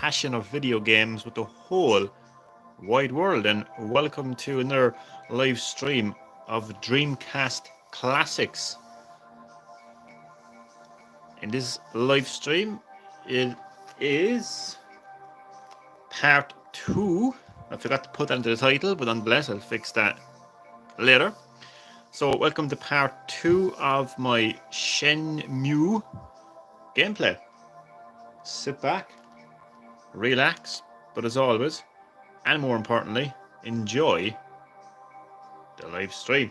passion of video games with the whole wide world. And welcome to another live stream of Dreamcast Classics. In this live stream, it is part 2. I forgot to put that into the title, but nonetheless, I'll fix that later. So, welcome to part 2 of my Shenmue gameplay. Sit back, relax, but as always, and more importantly, enjoy the live stream.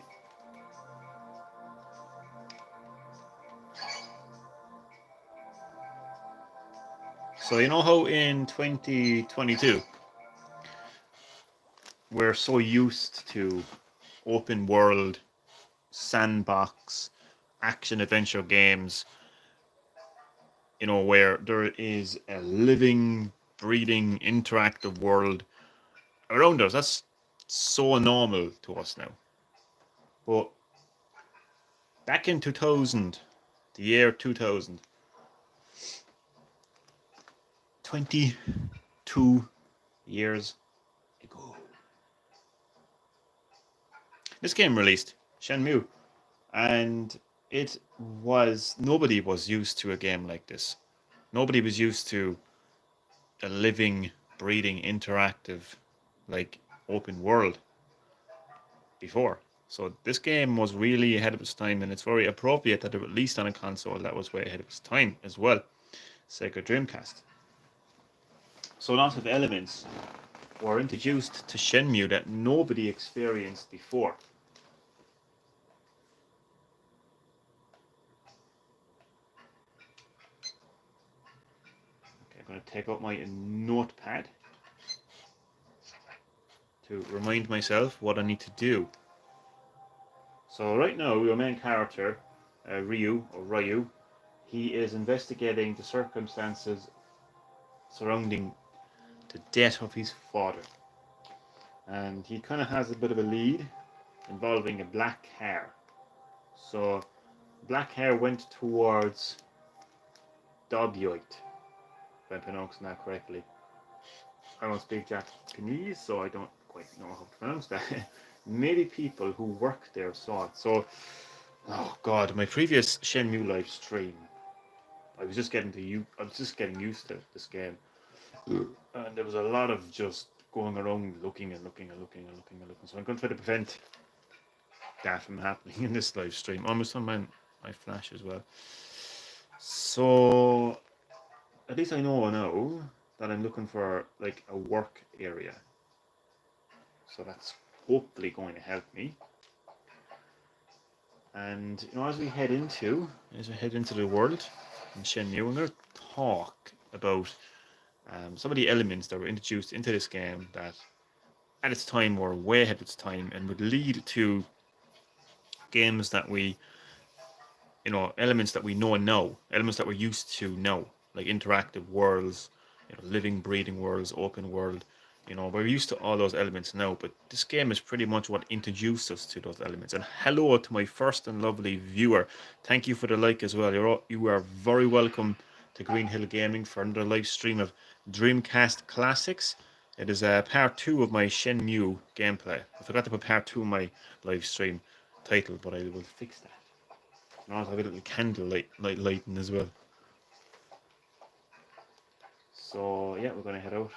So you know how in 2022 we're so used to open world, sandbox, action adventure games, you know, where there is a living, breathing, interactive world around us. That's so normal to us now. But back in 2000, the year 2000, 22 years ago, this game released, Shenmue, and nobody was used to a game like this. Nobody was used to a living, breathing, interactive, like open world before. So this game was really ahead of its time, and it's very appropriate that it was released on a console that was way ahead of its time as well, Sega Dreamcast. So lots of elements were introduced to Shenmue that nobody experienced before. Okay, I'm going to take out my notepad to remind myself what I need to do. So right now, your main character, Ryu, he is investigating the circumstances surrounding the death of his father. And he kind of has a bit of a lead involving a black hair. So black hair went towards Dobyoit, if I'm pronouncing that correctly. I don't speak Japanese, so I don't quite know how to pronounce that. Maybe people who work there saw it. So, oh god, my previous Shenmue live stream, I was just getting used to this game, and there was a lot of just going around looking. So I'm going to try to prevent that from happening in this live stream. Almost on my flash as well. So at least I know now that I'm looking for like a work area. So that's hopefully going to help me. And you know, as we head into the world in Shenmue, we're going to talk about some of the elements that were introduced into this game that at its time were way ahead of its time and would lead to games that we, you know, elements that we know now, elements that we're used to now, like interactive worlds, you know, living, breathing worlds, open world. You know, we're used to all those elements now, but this game is pretty much what introduced us to those elements. And hello to my first and lovely viewer. Thank you for the like as well. You are very welcome to Green Hill Gaming for another live stream of Dreamcast Classics. It is part 2 of my Shenmue gameplay. I forgot to put part 2 of my live stream title, but I will fix that. And also have a little candle lighting as well. So yeah, we're going to head out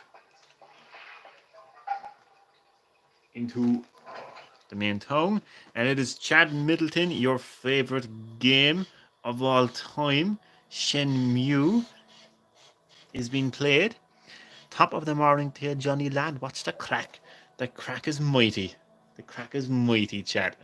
into the main town, and it is Chad Middleton, your favorite game of all time, Shenmue, is being played. Top of the morning to you, Johnny lad. What's the crack? The crack is mighty. The crack is mighty, Chad.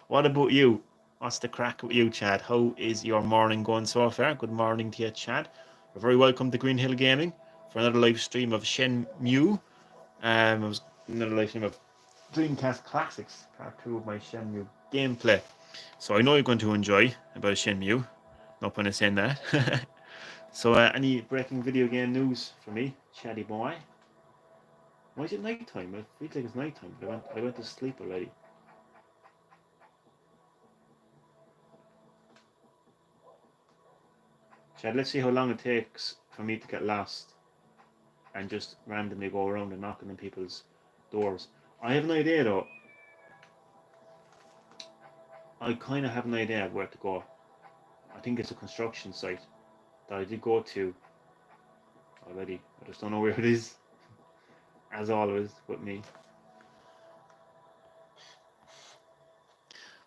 What about you? What's the crack with you, Chad? How is your morning going so far? Good morning to you, Chad. You're very welcome to Green Hill Gaming for another live stream of Shenmue. It was another live stream of Dreamcast Classics, part 2 of my Shenmue gameplay. So I know you're going to enjoy about Shenmue. No pun in saying that. So any breaking video game news for me, chatty boy? Why is it night time? It feels like it's night time, but I went to sleep already. Chad, let's see how long it takes for me to get lost and just randomly go around and knocking on people's doors. I have an idea though. I kind of have an idea of where to go. I think it's a construction site that I did go to already. I just don't know where it is, as always with me.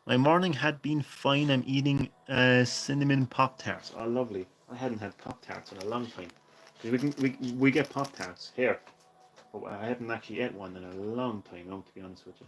My morning had been fine. I'm eating cinnamon Pop Tarts. Oh, lovely. I hadn't had Pop Tarts in a long time. We get Pop Tarts here, but I haven't actually ate one in a long time now, to be honest with you.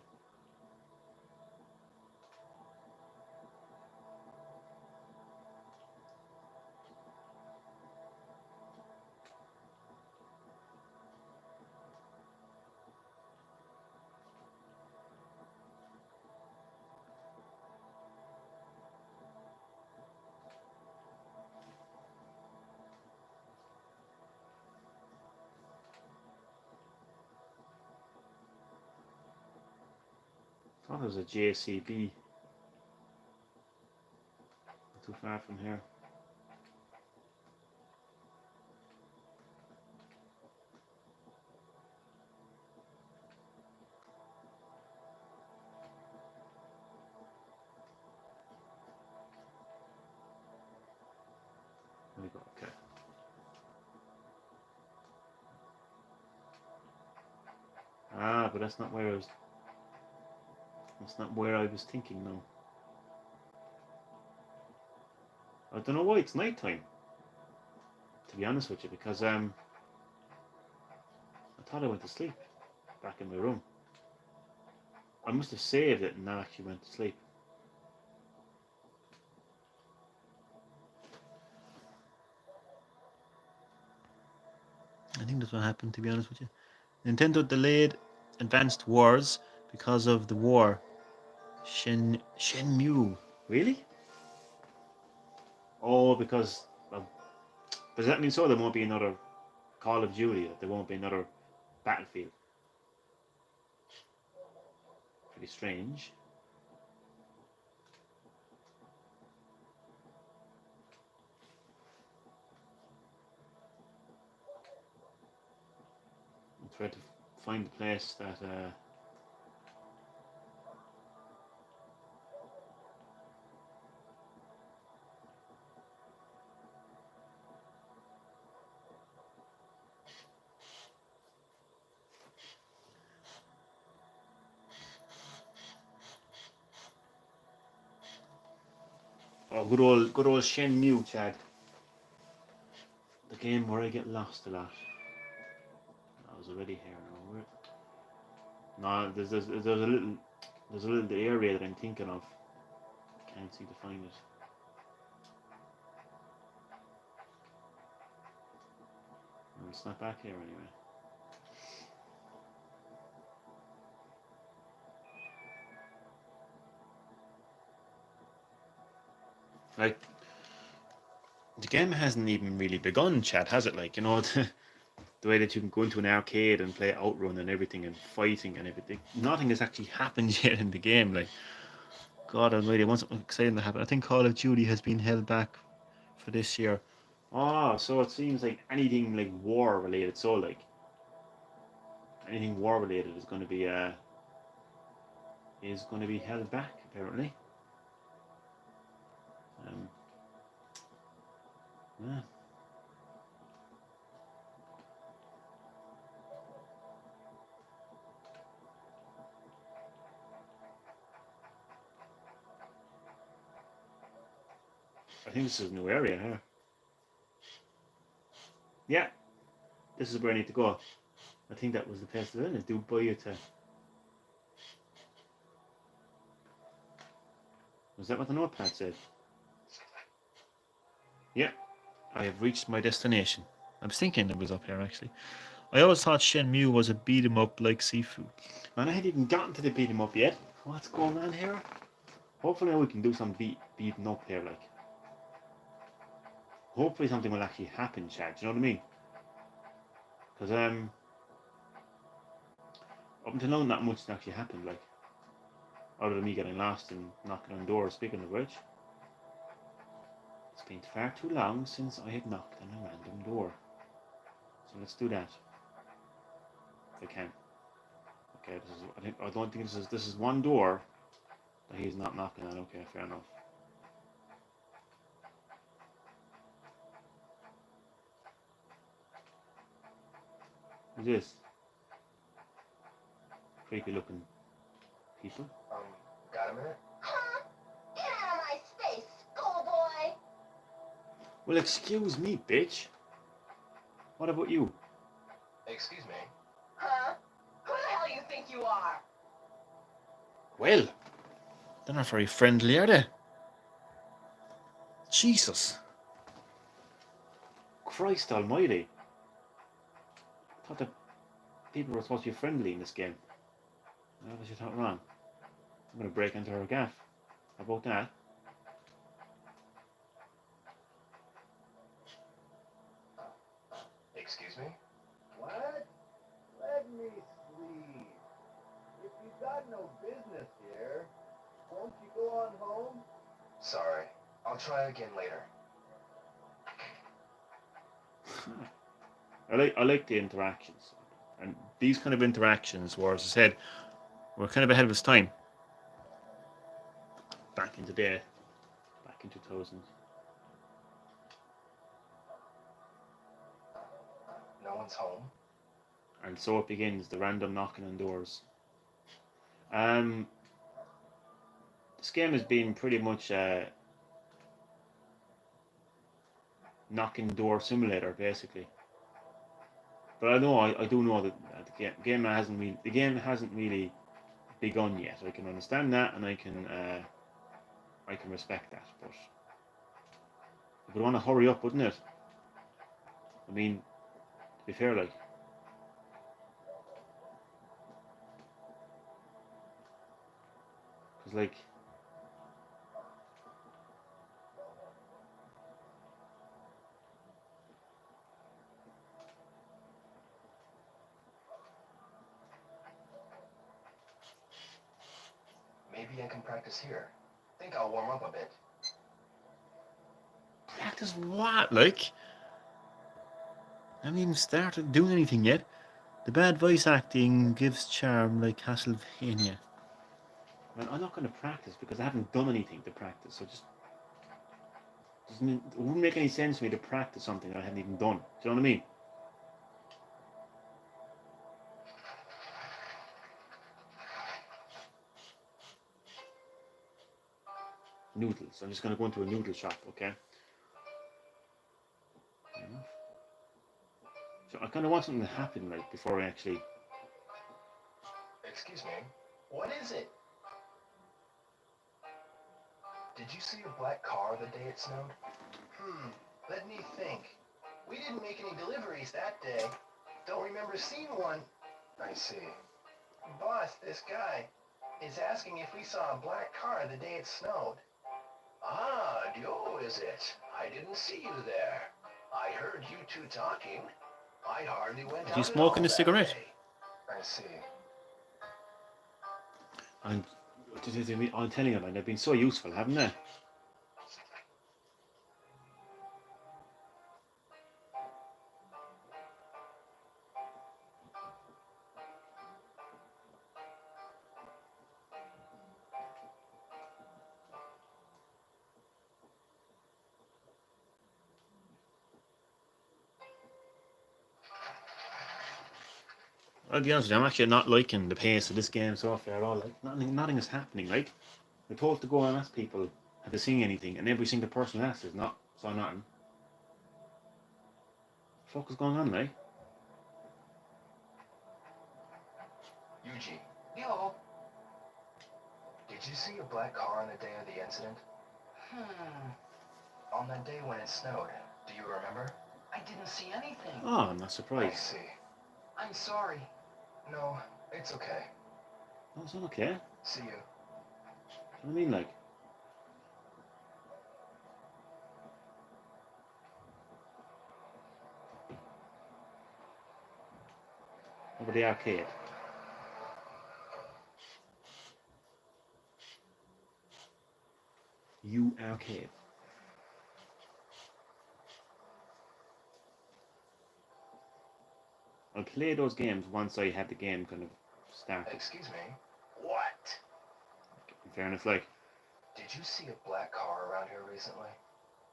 I thought it was a JCB. Not too far from here. There we go. Okay. Ah, but that's not where I was. That's not where I was thinking. No. I don't know why it's nighttime. To be honest with you, because I thought I went to sleep back in my room. I must have saved it and not actually went to sleep. I think that's what happened, to be honest with you. Nintendo delayed Advanced Wars because of the war. Shenmue. Really? Oh, because does that mean so there won't be another Call of Duty? There won't be another Battlefield? Pretty strange. I'm trying to find the place that. Oh, good old Shenmue, Chad. The game where I get lost a lot. I was already here now. No, there's a little area that I'm thinking of. Can't seem to find it. Well, it's not back here anyway. Like, the game hasn't even really begun, Chad, has it? Like, you know, the way that you can go into an arcade and play Outrun and everything and fighting and everything. Nothing has actually happened yet in the game. Like, God almighty, I want something exciting to happen. I think Call of Duty has been held back for this year. Oh, so it seems like anything like war related. So like anything war related is going to be held back apparently. Um, yeah. I think this is a new area here. Yeah, this is where I need to go. I think that was the place to do Dubai to. Was that what the notepad said? Yeah, I have reached my destination. I was thinking it was up here actually. I always thought Shenmue was a beat 'em up like Sifu. Man, I hadn't even gotten to the beat 'em up yet. What's going on here? Hopefully we can do some beating up here, like. Hopefully something will actually happen, Chad. Do you know what I mean? Because up until now, not much actually happened, like. Other than me getting lost and knocking on doors. Speaking of which, it's been far too long since I have knocked on a random door. So let's do that. If I can. Okay, I don't think this is one door that he's not knocking on. Okay, fair enough. Who's this? Creepy looking people. Got a minute? Huh? Get out of my space, schoolboy! Well, excuse me, bitch. What about you? Excuse me. Huh? Who the hell you think you are? Well, they're not very friendly, are they? Jesus. Christ almighty. I thought that people were supposed to be friendly in this game. I obviously thought wrong. I'm going to break into her gaff. How about that? Excuse me? What? Let me sleep. If you got no business here, won't you go on home? Sorry. I'll try again later. I like the interactions. And these kind of interactions were, as I said, were kind of ahead of its time. Back in the day. Back in 2000. No one's home? And so it begins, the random knocking on doors. This game has been pretty much a knocking door simulator, basically. But I do know that the game hasn't really begun yet. I can understand that, and I can respect that. But it would want to hurry up, wouldn't it? I mean, to be fair, like. Because, like. Maybe I can practice here. Think I'll warm up a bit. Practice what? Like? I haven't even started doing anything yet. The bad voice acting gives charm like Castlevania. Well, I'm not going to practice because I haven't done anything to practice. So it wouldn't make any sense for me to practice something that I haven't even done. Do you know what I mean? Noodles. I'm just going to go into a noodle shop, okay? So I kind of want something to happen, like, before I actually... Excuse me? What is it? Did you see a black car the day it snowed? Let me think. We didn't make any deliveries that day. Don't remember seeing one. I see. Boss, this guy is asking if we saw a black car the day it snowed. Ah, Dio, is it? I didn't see you there. I heard you two talking. I hardly went out. Is he smoking a cigarette? I see. I'm telling you, man, they've been so useful, haven't they? I'll be honest with you, I'm actually not liking the pace of this game so far at all. Like, nothing is happening. Like, we're told to go and ask people have they seen anything, and every single person asks is not saw nothing. What the fuck is going on, like? Yuji. Yo. Did you see a black car on the day of the incident? On that day when it snowed, do you remember? I didn't see anything. Oh, I'm not I surprised. see. I'm sorry. No, it's okay. No, it's not okay. See you. Do you know what I mean, like? Over the arcade. You arcade. I'll play those games once I have the game kind of started. Excuse me? What? In fairness, like, Did you see a black car around here recently?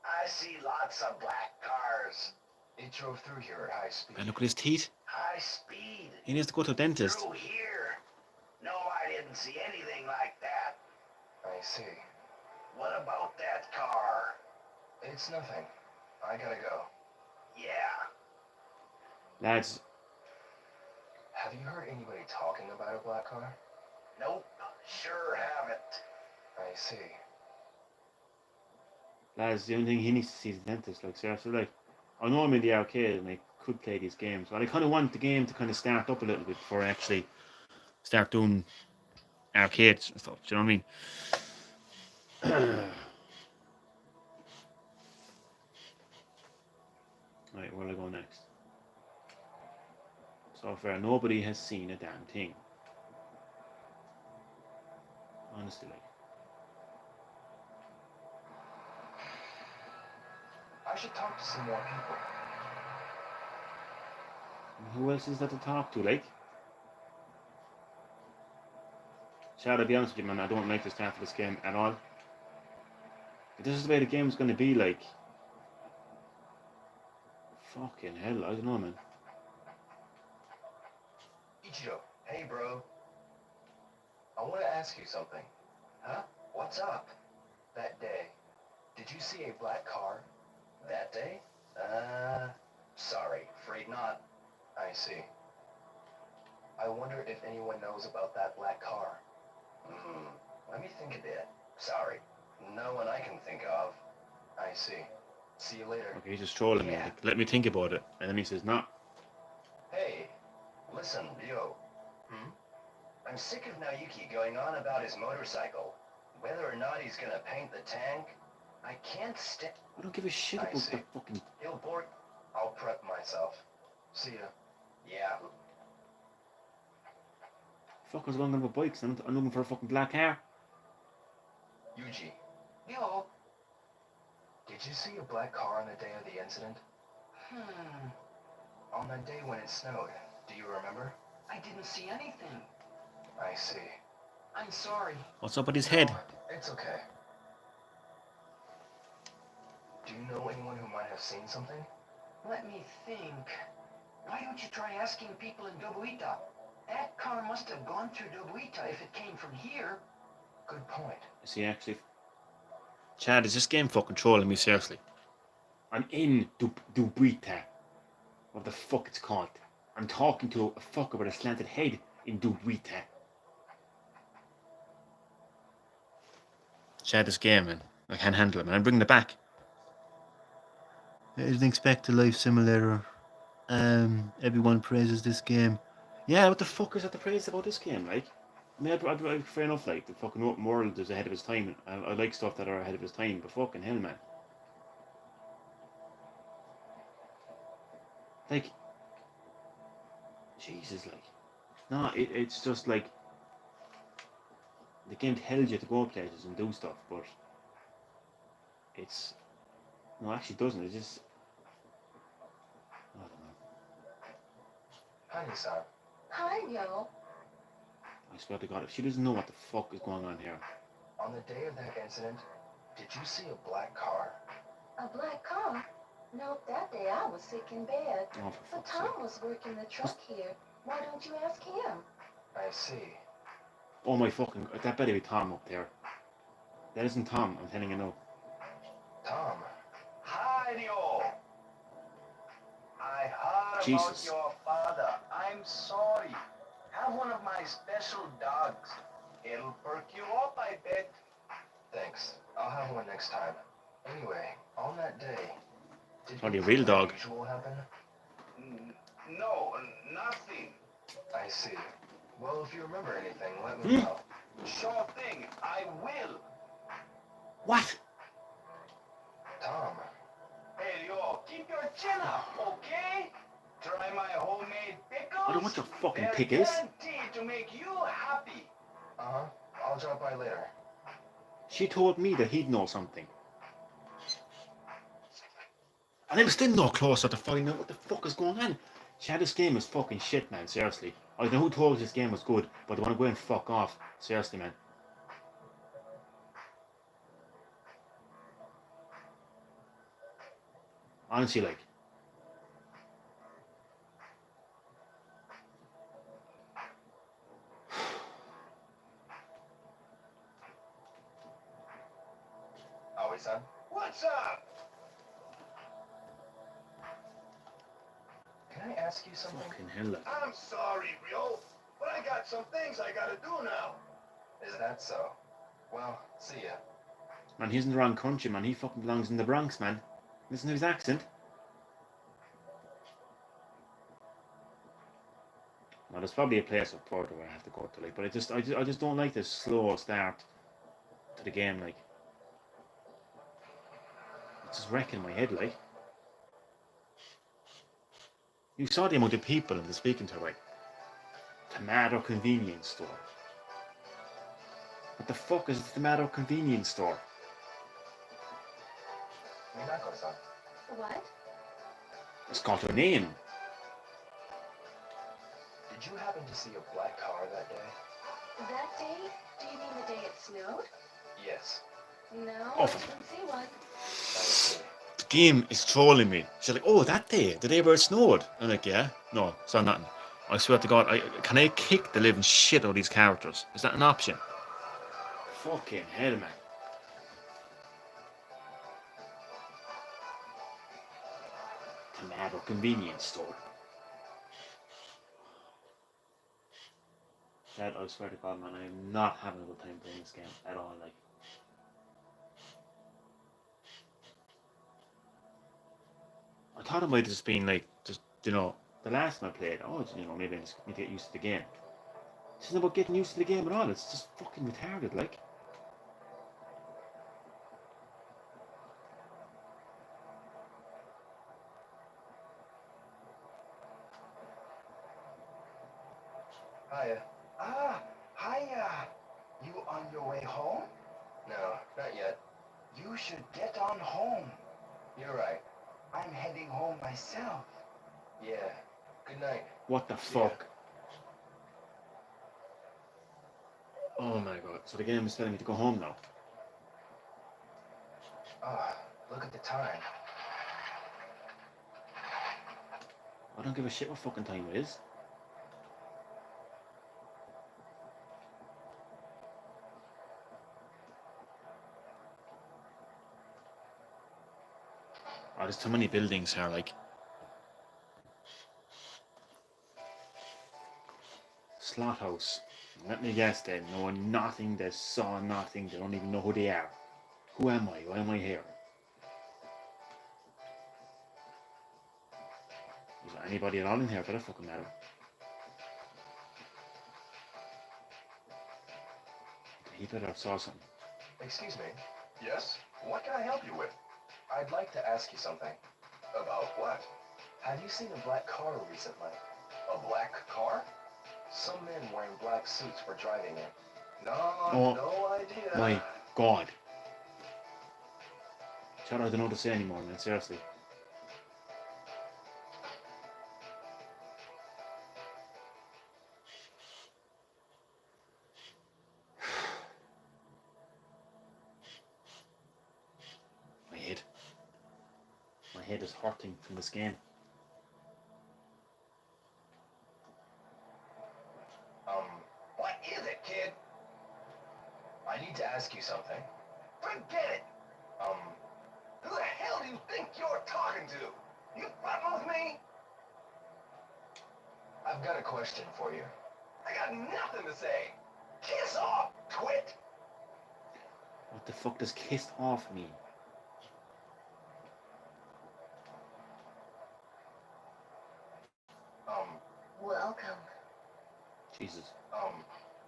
I see lots of black cars. It drove through here at high speed. man, look at his teeth. High speed? He needs to go to a dentist. Through here? No, I didn't see anything like that. I see. What about that car? It's nothing. I gotta go. Yeah. Lads, Have you heard anybody talking about a black car? Nope. Sure haven't. I see. lads, the only thing he needs to see is a dentist. Like, seriously, like, I know I'm in the arcade and I could play these games, but I kind of want the game to kind of start up a little bit before I actually start doing arcades and stuff. Do you know what I mean? Right, where do I go next? So far, nobody has seen a damn thing. Honestly, like. I should talk to some more people. Who else is there to talk to, like? Chad, I'll be honest with you, man, I don't like the start of this game at all. If this is the way the game's going to be, like... Fucking hell, I don't know, man. Ichiro, hey bro. I want to ask you something. Huh? What's up? That day, did you see a black car? That day? Sorry, afraid not. I see. I wonder if anyone knows about that black car. Let me think a bit. Sorry, no one I can think of. I see. See you later. Okay, he's just trolling me. Yeah. Like, let me think about it. And then he says, no. Hey, listen, Ryo. I'm sick of Naoki going on about his motorcycle. Whether or not he's gonna paint the tank, I can't stand... I don't give a shit I about see. the fucking... He'll bore... I'll prep myself. See ya. Yeah. Fuckers going on with bikes. I'm looking for a fucking black car. Yuji, Yo. did you see a black car on the day of the incident? On that day when it snowed, do you remember? I didn't see anything. I see. I'm sorry. What's up with his head? No, it's okay. Do you know anyone who might have seen something? Let me think. Why don't you try asking people in Dobuita? That car must have gone through Dobuita if it came from here. Good point. Is he actually... Chad, is this game fucking trolling me, seriously? I'm in Dubuita. What the fuck it's called. I'm talking to a fucker with a slanted head in Dubuita. Chad, this game, man. I can't handle it, man. I'm bringing it back. I didn't expect a life simulator. Everyone praises this game. Yeah, what the fuck is that to praise about this game, like? I mean, I'd fair enough, like, the fucking open world is ahead of its time. I like stuff that are ahead of its time, but fucking hell, man. Like, Jesus, like. No, it's just like, the game tells you to go places and do stuff, but it's, no, actually doesn't. It just, I don't know. Honey-san, Hi, yo. I swear to God, if she doesn't know what the fuck is going on here. on the day of that incident, did you see a black car? A black car? Nope, that day I was sick in bed. Oh, for But fuck's Tom sake. was working the truck here. Why don't you ask him? I see. Oh my fucking, that better be Tom up there. That isn't Tom, I'm telling you no. Tom. Hi, Ryo. I heard Jesus. about your father. I'm sorry. Have one of my special dogs. It'll perk you up, I bet. Thanks. I'll have one next time. Anyway, on that day, did Probably a anything real dog. unusual happen? No, nothing. I see. Well, if you remember anything, let me know. Sure thing, I will. What? Tom. Hey, yo, keep your chin up, okay? Try my homemade pickles. I don't want your fucking They're pickles. guaranteed to make you happy. Uh-huh. I'll drop by later. She told me that he'd know something. And I'm still no closer to finding out what the fuck is going on. Yeah, this game is fucking shit, man. Seriously. I don't know who told us this game was good, but they want to go and fuck off. Seriously, man. Honestly, like. Aoi-san? What's up? Can I ask you something? Fucking hell, like. I'm sorry, Ryo, but I got some things I gotta do now. Is that so? Well, see ya. Man, he's in the wrong country, man. He fucking belongs in the Bronx, man. Listen to his accent. Well, there's probably a place up further where I have to go to, like, but I just don't like this slow start to the game, like. It's just wrecking my head, like. You saw the amount of people in the speaking to, like, tomato convenience store. What the fuck is a tomato convenience store? Minako-san. What? It's got a name. Did you happen to see a black car that day? That day? Do you mean the day it snowed? Yes. No, Oh, I didn't see one. I see. The game is trolling me. She's like, oh, that day, the day where it snowed. I'm like, yeah, no, saw nothing. I swear to God, can I kick the living shit out of these characters? Is that an option? Fucking hell, man. Tomato convenience store. Dad, I swear to God, man, I am not having a good time playing this game at all. Like, I thought it might have just been like, just the last time I played. Oh, maybe I just need to get used to the game. This isn't about getting used to the game at all. It's just fucking retarded, like. Hiya. Ah, hiya. You on your way home? No, not yet. You should get on home. You're right. I'm heading home myself. Yeah. Good night. What the fuck? Oh my God! So the game is telling me to go home now. Ah, look at the time. I don't give a shit what fucking time it is. Oh, there's too many buildings here, like. Slaughterhouse. Let me guess, they know nothing, they saw nothing, they don't even know who they are. Who am I? Why am I here? Is there anybody at all in here for that fucking matter? He better have saw something. Excuse me. Yes? What can I help you with? I'd like to ask you something. About what? Have you seen a black car recently? A black car? Some men wearing black suits were driving it. No, no idea. My God. Chad, I don't know what to say anymore, man. Seriously. My head. My head is hurting from this game. What is it, kid? I need to ask you something. Forget it! Who the hell do you think you're talking to? You fucking with me? I've got a question for you. I got nothing to say. Kiss off, twit! What the fuck does kissed off mean? Welcome. Jesus.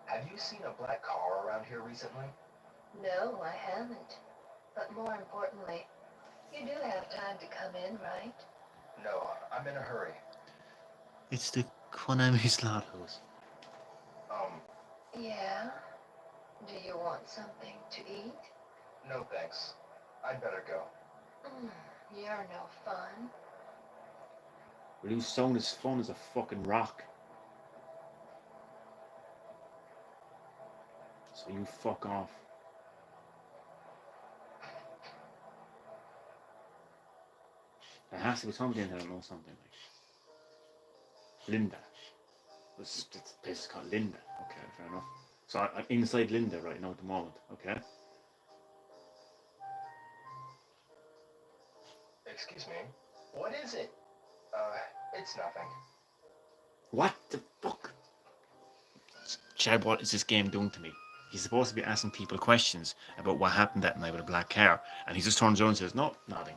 Have you seen a black car around here recently? No, I haven't. But more importantly, you do have time to come in, right? No, I'm in a hurry. It's the Konami Slaughterhouse. Yeah? Do you want something to eat? No thanks. I'd better go. You're no fun. Will you sound as fun as a fucking rock? So you fuck off. There has to be somebody in there that knows something like Linda. This place is called Linda. Okay, fair enough. So I'm inside Linda right now at the moment. Okay. Excuse me. What is it? It's nothing. What the fuck? Chad, what is this game doing to me? He's supposed to be asking people questions about what happened that night with a black car, and he just turns around and says, "No, nothing."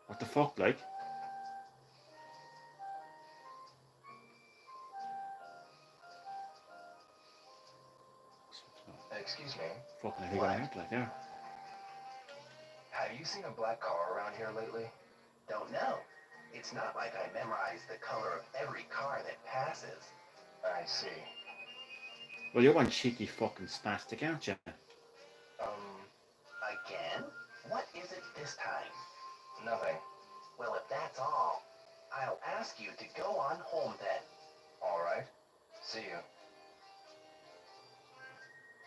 What the fuck, like? Excuse me. Fucking hell, you gotta act like there. Have you seen a black car around here lately? Don't know. It's not like I memorized the color of every car that passes. I see. Well, you're one cheeky fucking spastic, aren't you? Again? What is it this time? Nothing. Well, if that's all, I'll ask you to go on home then. All right. See you.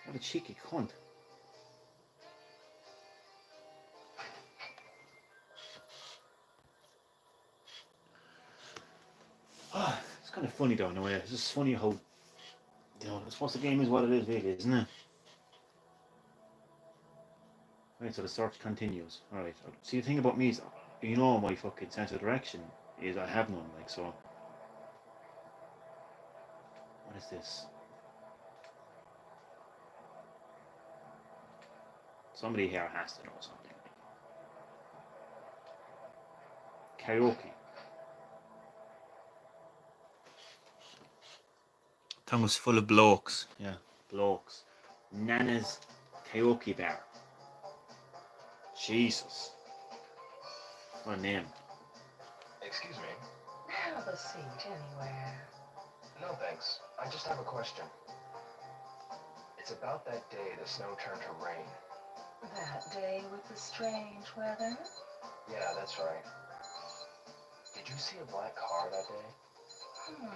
What a cheeky cunt. Oh, it's kind of funny though in a way. It's just funny how, you know, I suppose the game is what it is really, isn't it? Right, so the search continues. Alright, see the thing about me is, you know, my fucking sense of direction is I have none, like, so. What is this? Somebody here has to know something. Karaoke. Tongue was full of blokes. Yeah, blokes. Nana's karaoke bar. Jesus. What a name. Excuse me. Have a seat anywhere. No, thanks. I just have a question. It's about that day the snow turned to rain. That day with the strange weather? Yeah, that's right. Did you see a black car that day?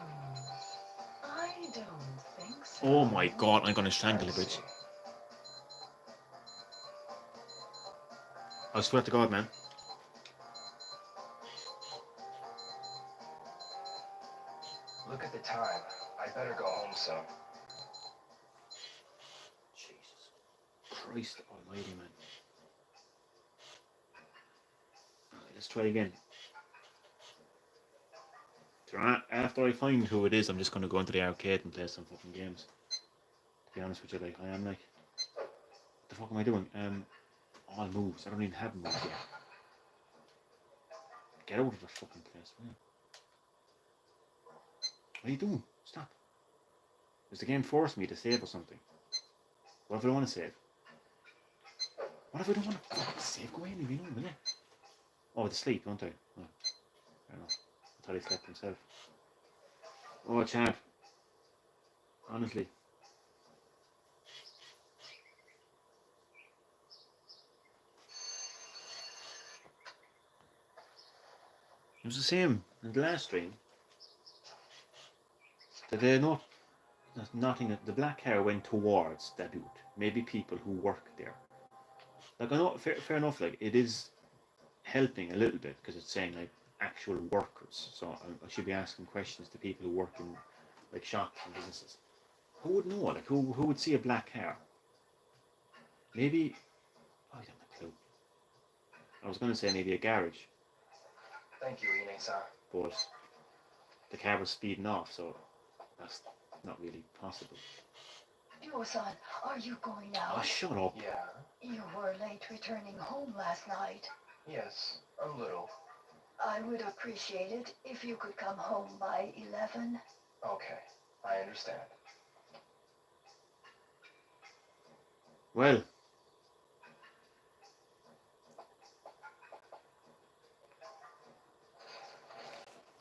I don't think so. Oh my god, I'm gonna strangle I the bitch. see. I swear to God, man. Look at the time. I better go home soon. Jesus Christ almighty, man. Alright, let's try again. So after I find who it is, I'm just gonna go into the arcade and play some fucking games. To be honest with you, like, I am like... What the fuck am I doing? All moves. I don't even have moves yet. Get out of the fucking place, will you? What are you doing? Stop. Does the game force me to save or something? What if I don't want to save? What if I don't want to fucking save? Go away, leave me alone, will you? Oh, to sleep, don't I? Oh, fair enough. I thought he slept himself. Oh, Chad. Honestly. It was the same in the last stream. Nothing. The black hair went towards that dude. Maybe people who work there. Like I know, fair enough. Like it is helping a little bit because it's saying like actual workers. So I should be asking questions to people who work in like shops and businesses. Who would know? Like who would see a black hair? Maybe. I don't have a clue. I was going to say maybe a garage, Thank you, Ine-san. but the car was speeding off, so that's not really possible. Yo-san, are you going Oh, out? shut up. Yeah. You were late returning home last night. Yes. A little. I would appreciate it if you could come home by 11. Okay. I understand. Well,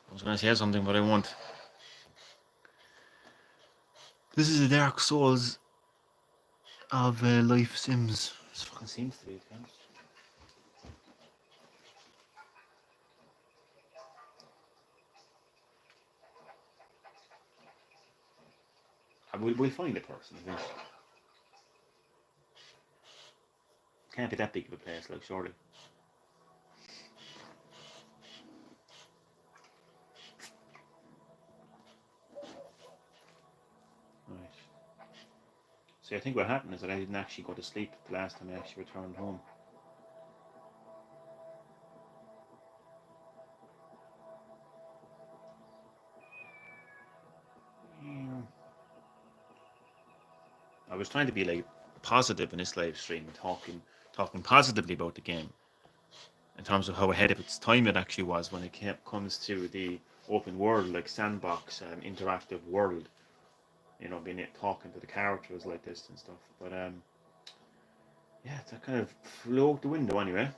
I was going to say something, but I won't. This is the Dark Souls of Life Sims. This fucking seems to be, to be honest. We'll find a person eventually. Can't be that big of a place, like, surely. Right. See, I think what happened is that I didn't actually go to sleep the last time I actually returned home. Yeah. I was trying to be like positive in this live stream and talking positively about the game in terms of how ahead of its time it actually was when it comes to the open world, like sandbox, interactive world. You know, talking to the characters like this and stuff. But yeah, that kind of flew out the window anyway.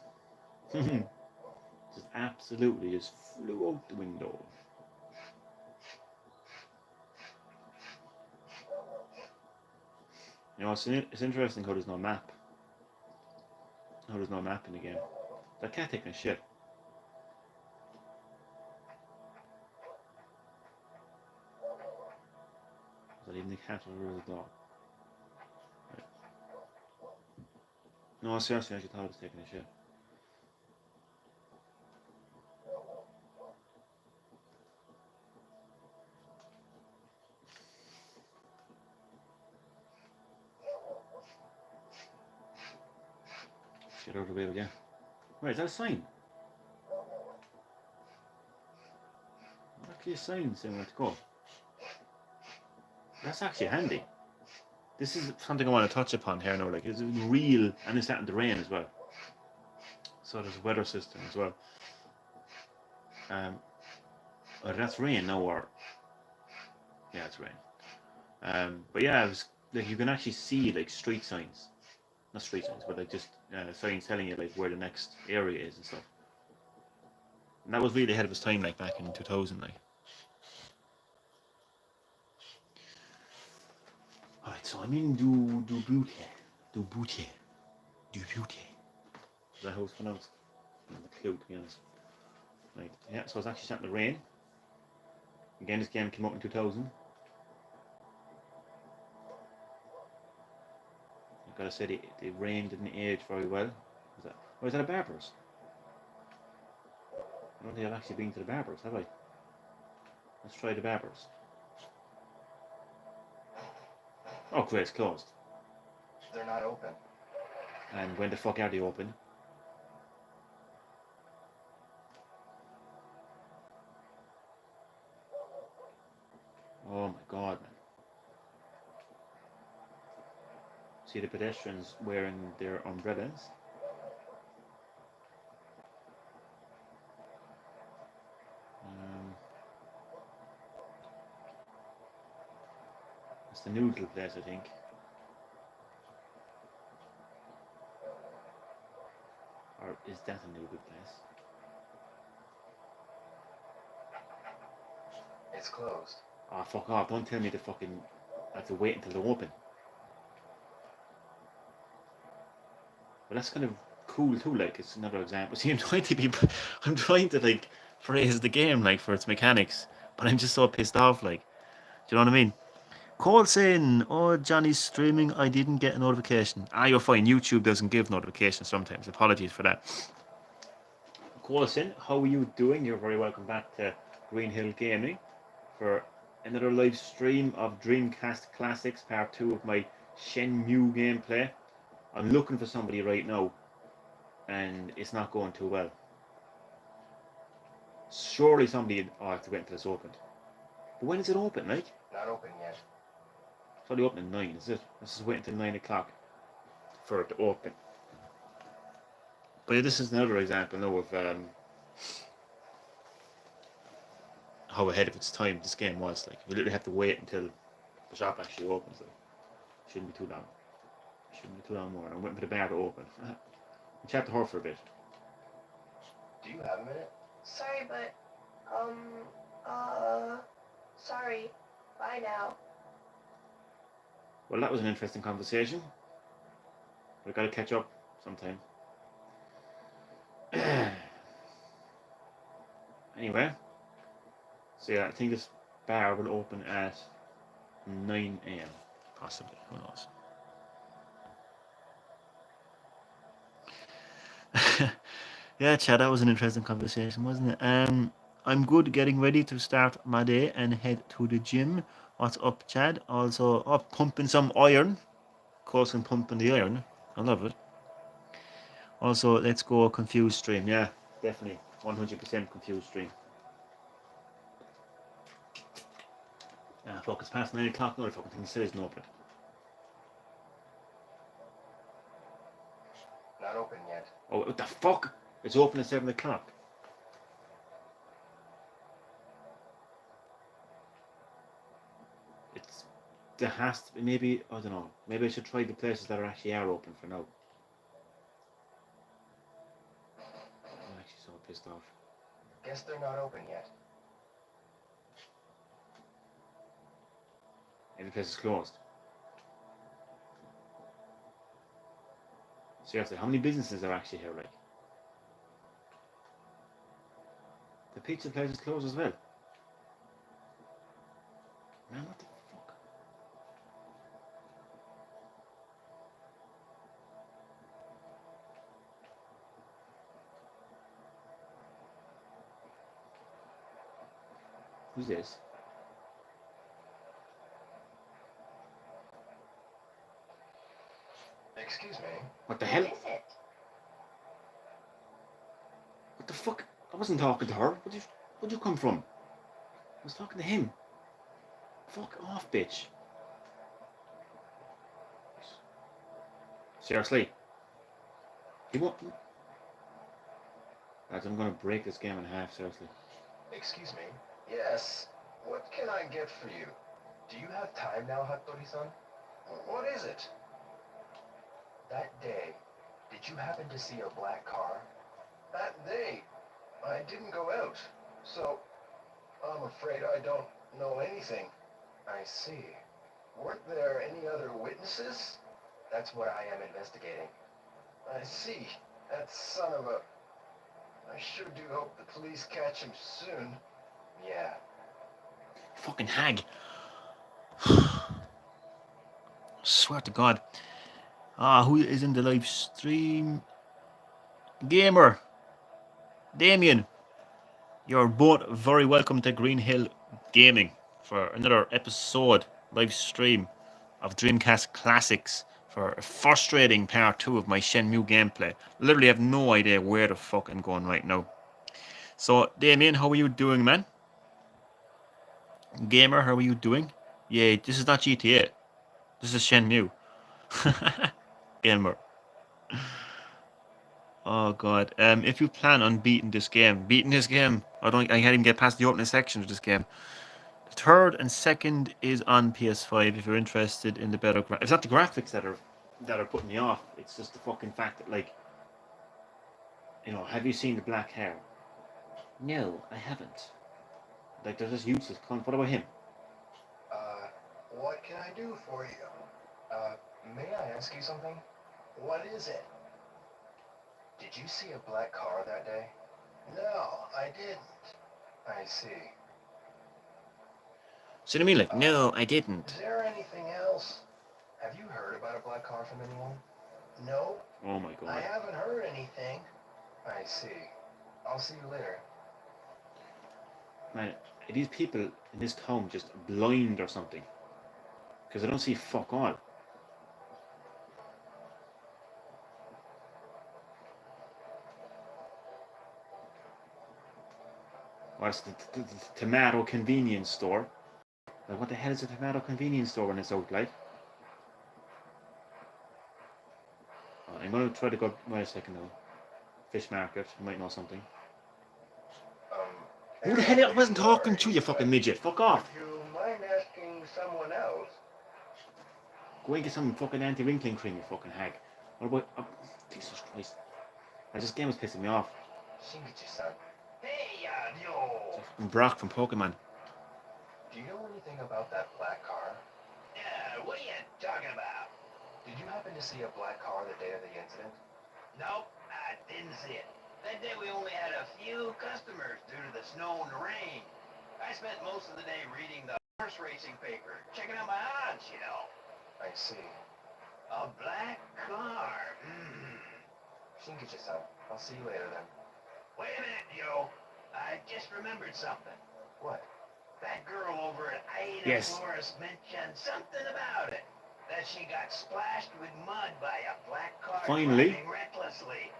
Just absolutely just flew out the window. You know, it's interesting how there's no map. How there's no map in the game. That cat taking a shit. Is that even the cat or the dog? Right. No, seriously, I actually thought it was taking a shit. Shit out of the way again. Right, is that a sign? Actually a sign saying where to go. That's actually handy. This is something I want to touch upon here now. Like, it's real, and it's starting to rain as well. So there's a weather system as well. Oh, that's rain now, or yeah, it's rain. But yeah, it was like you can actually see like street signs, not street signs, but like just signs telling you like where the next area is and stuff. And that was really ahead of its time, like back in 2000, like. Alright, so I'm in Dubuque. Dubuque. Dubuque. Is that how it's pronounced? I have a clue, to be honest. Right, yeah, so it's actually starting to rain. Again, this game came out in 2000. I've got to say, the rain didn't age very well. Is that a barber's? I don't think I've actually been to the barber's, have I? Let's try the barber's. Oh, great, it's closed. They're not open. And when the fuck are they open? Oh my god, man. See the pedestrians wearing their umbrellas. It's the noodle place, I think. Or is that a noodle place? It's closed. Oh, fuck off. Don't tell me I have to wait until they're open. But that's kind of cool too, like, it's another example. See, I'm trying to, like, praise the game, like, for its mechanics, but I'm just so pissed off, like, do you know what I mean? Call saying, oh, Johnny's streaming, I didn't get a notification. Ah, you're fine, YouTube doesn't give notifications sometimes, apologies for that. Call us in, how are you doing? You're very welcome back to Green Hill Gaming for another live stream of Dreamcast Classics, part 2 of my Shenmue gameplay. I'm looking for somebody right now, and it's not going too well. Surely somebody. Oh, I have to wait until it's opened. But when is it open, like? Not open yet. It's only open at 9, is it? Let's just wait until 9 o'clock for it to open. But yeah, this is another example now of how ahead of its time this game was. Like, we literally have to wait until the shop actually opens. Like, shouldn't be too long. Shouldn't be too long more. I'm waiting for the bar to open. I'll chat to her for a bit. Do you have a minute? Sorry, but, sorry. Bye now. Well, that was an interesting conversation. We've got to catch up sometime. Anyway, so yeah, I think this bar will open at 9 a.m. Possibly. Who knows? Yeah, Chad, that was an interesting conversation, wasn't it? I'm good getting ready to start my day and head to the gym. What's up, Chad? Also, up pumping some iron. Of course, I'm pumping the iron. I love it. Also, let's go confused stream. Yeah, definitely. 100% confused stream. Fuck, it's past 9 o'clock. No, the fucking thing says no open. Not open yet. Oh, what the fuck? It's open at 7 o'clock. It's there has to be, maybe I don't know. Maybe I should try the places that are open for now. I'm actually so pissed off. Guess they're not open yet. Every place is closed. Seriously, how many businesses are actually here, like? The pizza place is closed as well. Man, what the fuck? Who's this? Excuse me. What the hell? What is it? What the fuck? I wasn't talking to her. Where'd you come from? I was talking to him. Fuck off, bitch. Seriously? He won't. Lads, I'm gonna break this game in half, seriously. Excuse me. Yes. What can I get for you? Do you have time now, Hattori-san? What is it? That day, did you happen to see a black car? That day, I didn't go out, so I'm afraid I don't know anything. I see. Weren't there any other witnesses? That's what I am investigating. I see. That son of a... I sure do hope the police catch him soon. Yeah. Fucking hag. Swear to God. Who is in the live stream? Gamer. Damien. You're both very welcome to Green Hill Gaming for another episode, live stream of Dreamcast Classics for a frustrating part 2 of my Shenmue gameplay. Literally have no idea where the fuck I'm going right now. So, Damien, how are you doing, man? Gamer, how are you doing? Yeah, this is not GTA. This is Shenmue. Gamer. Oh god. If you plan on beating this game, I can't even get past the opening section of this game. The third and second is on PS5 if you're interested in the better it's not the graphics that are putting me off. It's just the fucking fact that, like, you know, have you seen the black hair? No, I haven't. Like, they're just useless. What about him? What can I do for you? May I ask you something? What is it? Did you see a black car that day? No, I didn't. I see. So to me, like, no, I didn't. Is there anything else? Have you heard about a black car from anyone? No. Oh my I god. haven't heard anything. I see. I'll see you later. Man, are these people in this town just blind or something? Because I don't see fuck all. What's the tomato convenience store? Like, what the hell is a tomato convenience store when it's out, like? I'm going to try to go... Wait a second now. Fish market. You might know something. Who the hell? I wasn't talking to you, fucking midget. Fuck off. If you mind asking someone else. Go and get some fucking anti-wrinkling cream, you fucking hag. What about... Oh, Jesus Christ. This game is pissing me off. Shingichi-san. Hey, yo. Fucking Brock from Pokemon. Do you know anything about that black car? Yeah, what are you talking about? Did you happen to see a black car the day of the incident? Nope, I didn't see it. That day we only had a few customers due to the snow and the rain. I spent most of the day reading the horse racing paper. Checking out my odds, you know. I see. A black car. Shinkichi-san, I'll see you later then. Wait a minute, yo. I just remembered something. What? That girl over at Aida Yes. Flores mentioned something about it. That she got splashed with mud by a black car Finally. driving recklessly.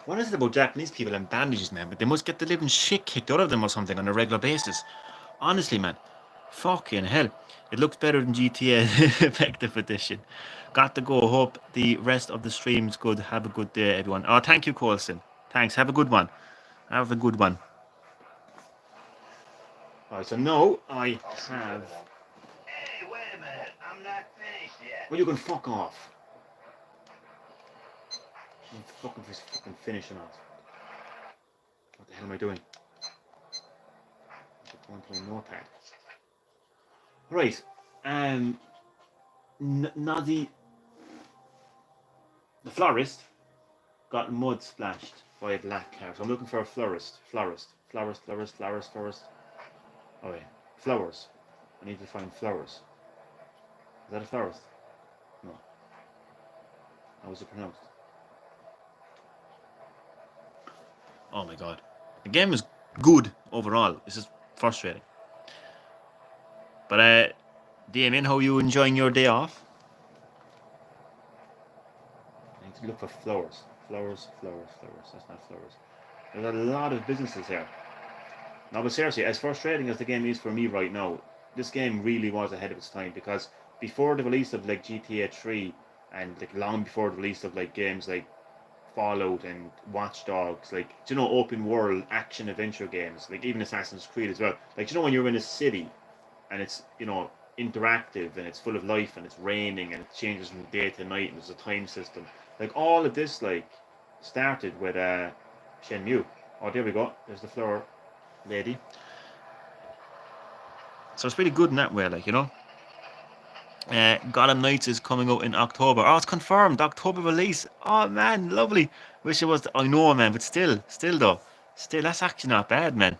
What is it about Japanese people and bandages, man? But they must get the living shit kicked out of them or something on a regular basis. Honestly, man. Fucking hell. It looks better than GTA Effective Edition. Got to go. Hope the rest of the stream's good. Have a good day, everyone. Oh, thank you, Colson. Thanks. Have a good one. Have a good one. Alright, so now I I'll see you later have... then. Hey, wait a minute. I'm not finished yet. Well, you can fuck off. I'm fucking finishing off. What the hell am I doing? I'm going to my notepad. Right. Noddy, the florist, got mud splashed by a black car. So I'm looking for a florist. Oh yeah, flowers. I need to find flowers. Is that a florist? No. How was it pronounced? Oh my god. The game is good overall. It's just frustrating. But Damien, how are you enjoying your day off? I need to look for flowers. Flowers. That's not flowers. There's a lot of businesses here. No, but seriously, as frustrating as the game is for me right now, this game really was ahead of its time, because before the release of like GTA 3 and like long before the release of like games like Fallout and Watch Dogs, like, you know, open world action adventure games, like even Assassin's Creed as well. Like, you know, when you're in a city and it's, you know, interactive and it's full of life and it's raining and it changes from day to night and there's a time system. Like all of this like started with Shenmue. Oh, there we go. There's the flower lady. So it's really good in that way, like, you know. Gotham Knights is coming out in October. Oh, it's confirmed. October release. Oh man, lovely. Wish it was. I know, man, but still though, that's actually not bad, man.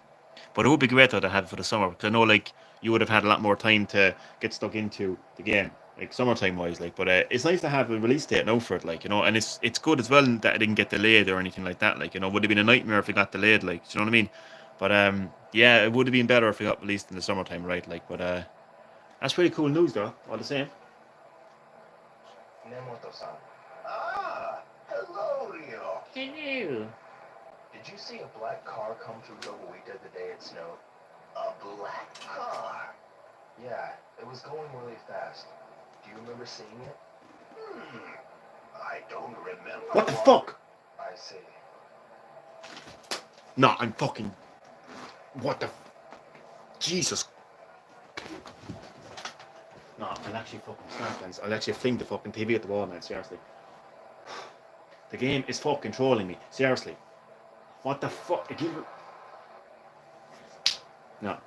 But it would be great though to have it for the summer, because I know like you would have had a lot more time to get stuck into the game, like summertime wise, like. But it's nice to have a release date now for it, like, you know, and it's good as well that it didn't get delayed or anything like that, like, you know. Would have been a nightmare if it got delayed, like, do you know what I mean? But yeah, it would have been better if it got released in the summertime, right? Like, but that's pretty cool news though, all the same. Nemoto-san. Ah, hello, Rio. Hello. Did you see a black car come through Dobuita the day it snowed? A black car? Yeah, it was going really fast. Do you remember seeing it? I don't remember. What the fuck? I see. No, I'm fucking... What the... Jesus. No, I'll actually fucking snap, man. I'll actually fling the fucking TV at the wall, man. Seriously. The game is fucking trolling me. Seriously. What the fuck? No.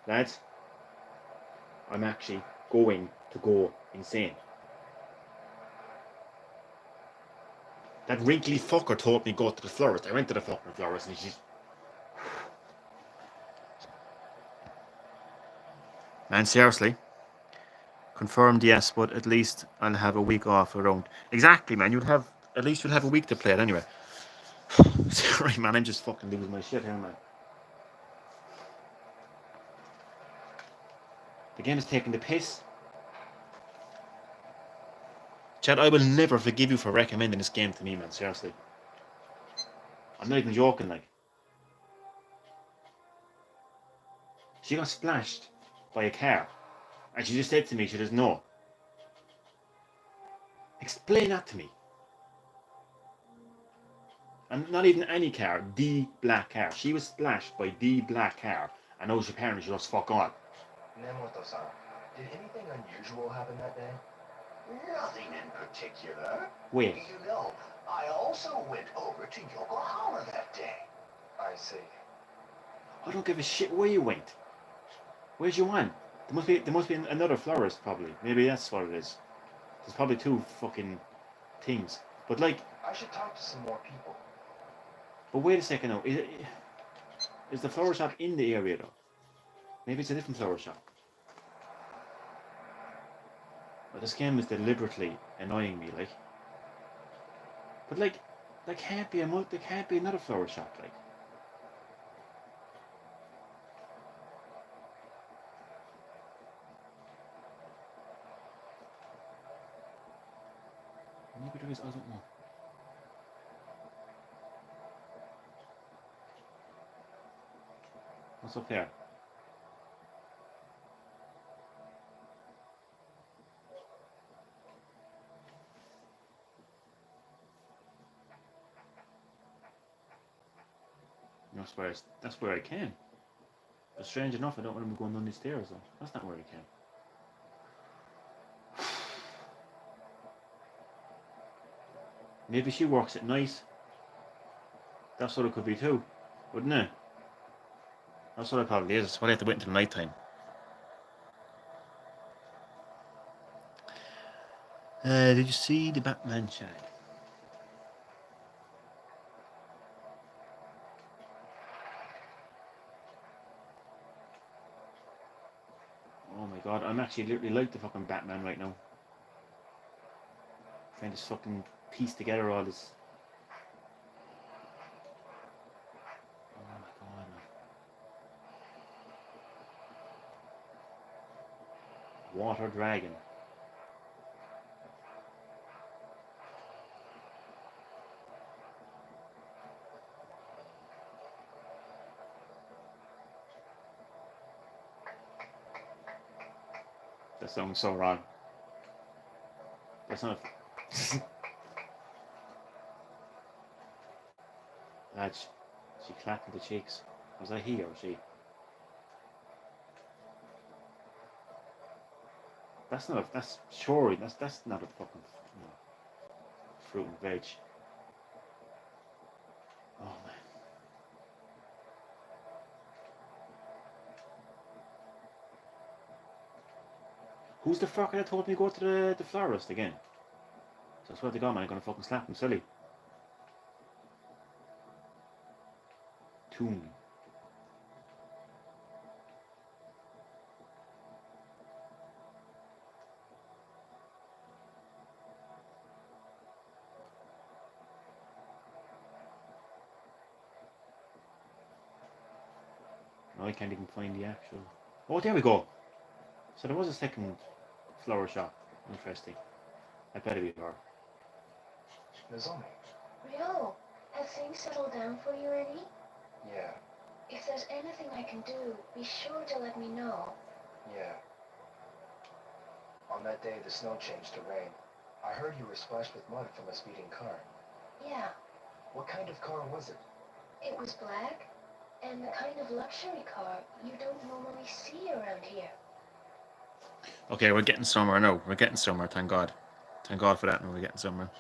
Lads. I'm actually going to go insane. That wrinkly fucker told me go to the florist. I went to the fucking florist and she's... Man, seriously. Confirmed, yes, but at least I'll have a week off around. Exactly, man. At least you'll have a week to play it anyway. Sorry, man. I'm just fucking losing my shit here, man. The game is taking the piss. Chad, I will never forgive you for recommending this game to me, man. Seriously. I'm not even joking, like. She got splashed by a car. And she just said to me, she doesn't know. Explain that to me. And not even any car, the black car. She was splashed by the black car. And now apparently she lost fuck all. Nemoto-san, did anything unusual happen that day? Nothing in particular. Wait. You know, I also went over to Yokohama that day. I see. I don't give a shit where you went. Where's you went? There must be another florist, probably. Maybe that's what it is. There's probably two fucking things. But like... I should talk to some more people. But wait a second now. Is the flower shop in the area though? Maybe it's a different flower shop. But this game is deliberately annoying me, like. But like, there can't be another flower shop, like. Maybe there is, I don't know. What's up there? That's where I came. But strange enough, I don't remember going down these stairs though. That's not where I came. Maybe she works at night. That's what it could be too, wouldn't it? That's what it probably is. That's why I have to wait until night time. Did you see the Batman shag? Oh my god, I'm actually literally like the fucking Batman right now. Trying to fucking piece together all this. Oh my god. Water Dragon. That sounds so wrong. That's not. Lad, she clapped in the cheeks. Was that he or she? That's not. That's surely. That's not a fucking fruit and veg. Oh man. Who's the fucker that told me to go to the florist again? So I swear to God, man, I'm gonna fucking slap him silly. Tomb. No, I can't even find the actual. Oh, there we go. So there was a second flower shop. Interesting. I better be her. Nozomi. Ryo, have things settled down for you any? Yeah, If there's anything I can do, be sure to let me know. yeah. On that day, the snow changed to rain. I heard you were splashed with mud from a speeding car. Yeah, What kind of car was it? it was black, and the kind of luxury car you don't normally see around here. Okay, we're getting somewhere now. We're getting somewhere, thank God. Thank God for that, and we're getting somewhere.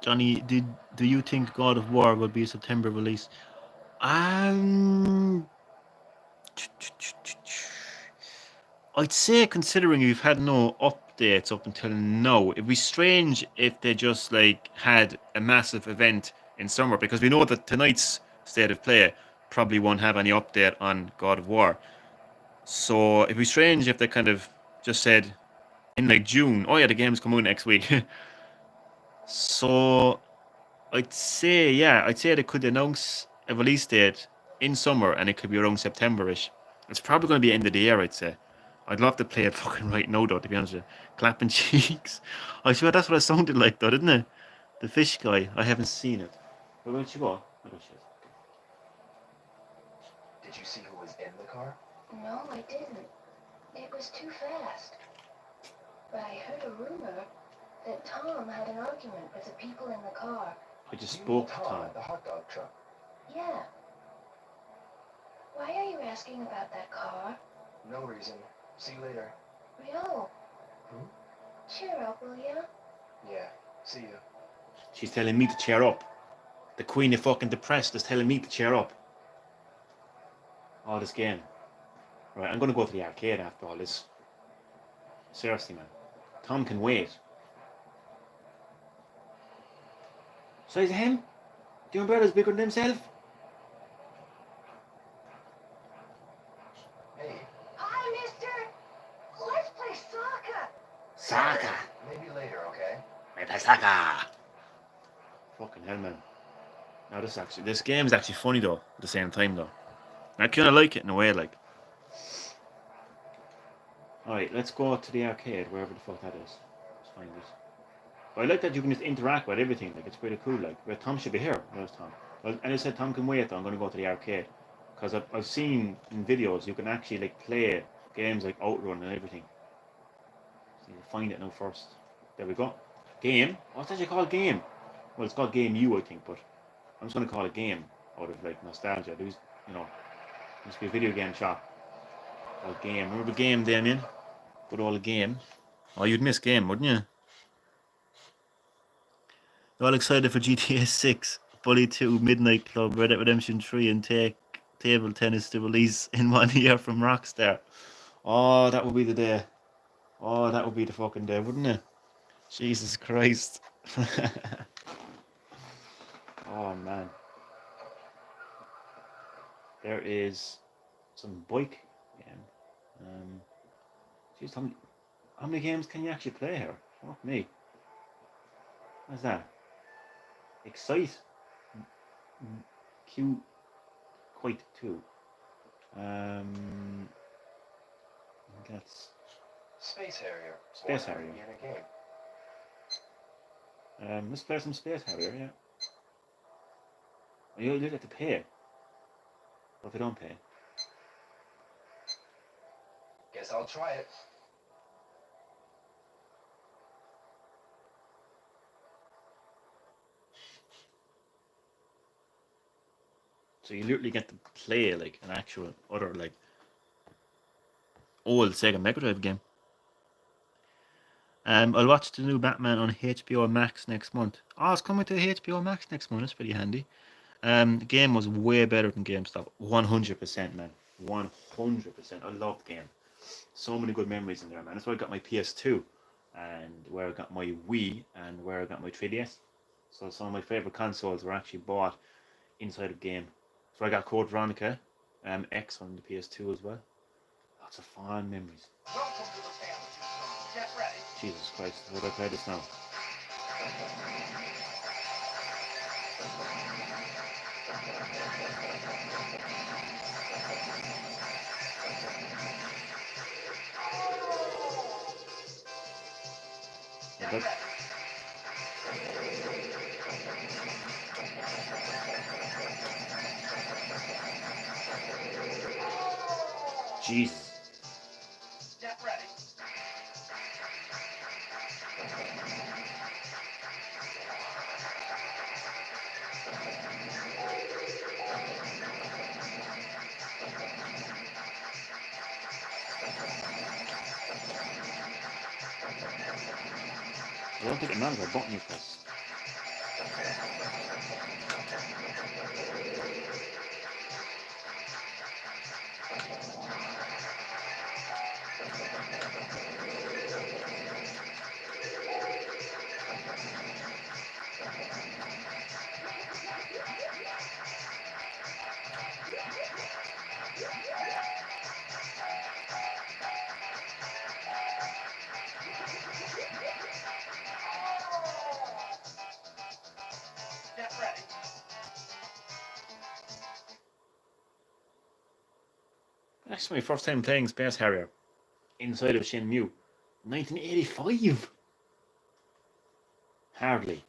Johnny, do you think God of War will be a September release? Um, I'd say, considering you've had no updates up until now, it'd be strange if they just like had a massive event in summer, because we know that tonight's state of play probably won't have any update on God of War. So it'd be strange if they kind of just said in like June, oh yeah, the game's coming out next week. So I'd say they could announce a release date in summer, and it could be around September-ish. It's probably going to be end of the year, I'd say. I'd love to play it fucking right now, though, to be honest with you. Clapping cheeks. I swear that's what it sounded like, though, didn't it? The fish guy. I haven't seen it. Where would you go? Oh, shit. Did you see who was in the car? No, I didn't. It was too fast. But I heard a rumor that Tom had an argument with the people in the car. I just You mean spoke to Tom Tom. at the hot dog truck. Yeah. Why are you asking about that car? No reason. See you later. Ryo. Hmm? Cheer up, will ya? Yeah, see you. She's telling me to cheer up. The queen of fucking depressed is telling me to cheer up. All this game. Right, I'm going to go to the arcade after all this. Seriously, man. Tom can wait. Size of him? The umbrella's bigger than himself? Saga. Fucking hell, man. Now this game is actually funny though. At the same time though, I kind of like it in a way. Like, all right, let's go to the arcade wherever the fuck that is. Let's find it. But I like that you can just interact with everything. Like, it's pretty cool. Like, but Tom should be here. Where's Tom? Well, and I said Tom can wait though. I'm going to go to the arcade because I've seen in videos you can actually like play games like Outrun and everything. So you find it now first. There we go. Game. What's that you call game? Well, it's called Game U, I think, but I'm just going to call it game out of like nostalgia. There's, you know, must be a video game shop called Game. Remember Game, Damien? Good old Game. Oh, you'd miss Game, wouldn't you? You're all excited for GTA 6, Bully 2, Midnight Club, Red Dead Redemption 3, and take table tennis to release in 1 year from Rockstar. Oh, that would be the day. Oh, that would be the fucking day, wouldn't it? Jesus Christ. Oh, man. There is some bike game. Jeez, how many games can you actually play here? Fuck me. What's that? Excite. Q. Quite 2. That's Space Harrier. Space Harrier. In a game. Let's play some Space Harrier, yeah. You have to pay. What if you don't pay? Guess I'll try it. So you literally get to play like an actual other like old Sega Mega Drive game. I'll watch the new Batman on HBO Max next month. Oh, it's coming to HBO Max next month. That's pretty handy. The game was way better than GameStop. 100%, man. 100%. I love the game. So many good memories in there, man. That's where I got my PS2 and where I got my Wii and where I got my 3DS. So some of my favorite consoles were actually bought inside of game. So I got Code Veronica X on the PS2 as well. Lots of fond memories. Welcome to the family. Get ready. Jesus Christ, how do I play this now? Get ready. Jesus. Get ready. I don't think it matters what button you press. Get ready. That's my first time playing Space Harrier inside of Shenmue. 1985. Hardly.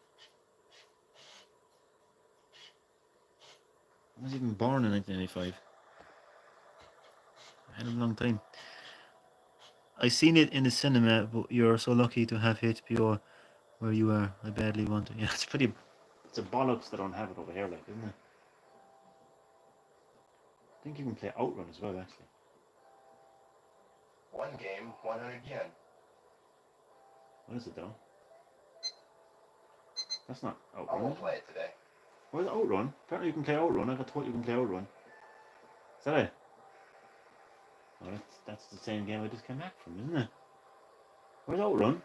I was even born in 1985. I had a long time. I seen it in the cinema, but you're so lucky to have HBO where you are. I badly want it. Yeah, it's a bollocks that I don't have it over here, like, isn't it? I think you can play Outrun as well, actually. One game, 100 yen. What is it though? That's not I Outrun. won't play it today. Where's Outrun? Apparently you can play Outrun. I got told you can play Outrun. Is that it? Oh, that's the same game I just came back from, isn't it? Where's Outrun?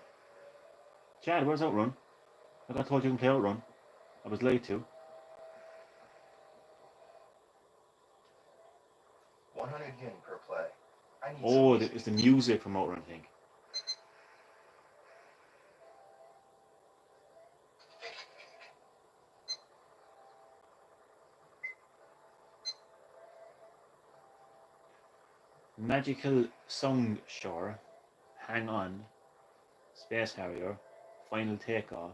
Chad, where's Outrun? I got told you can play Outrun. I was late to. 100 yen per play. I need Oh, some it's the music from Outrun, I think. Magical Sound Shore, Hang On, Space Harrier, Final Takeoff,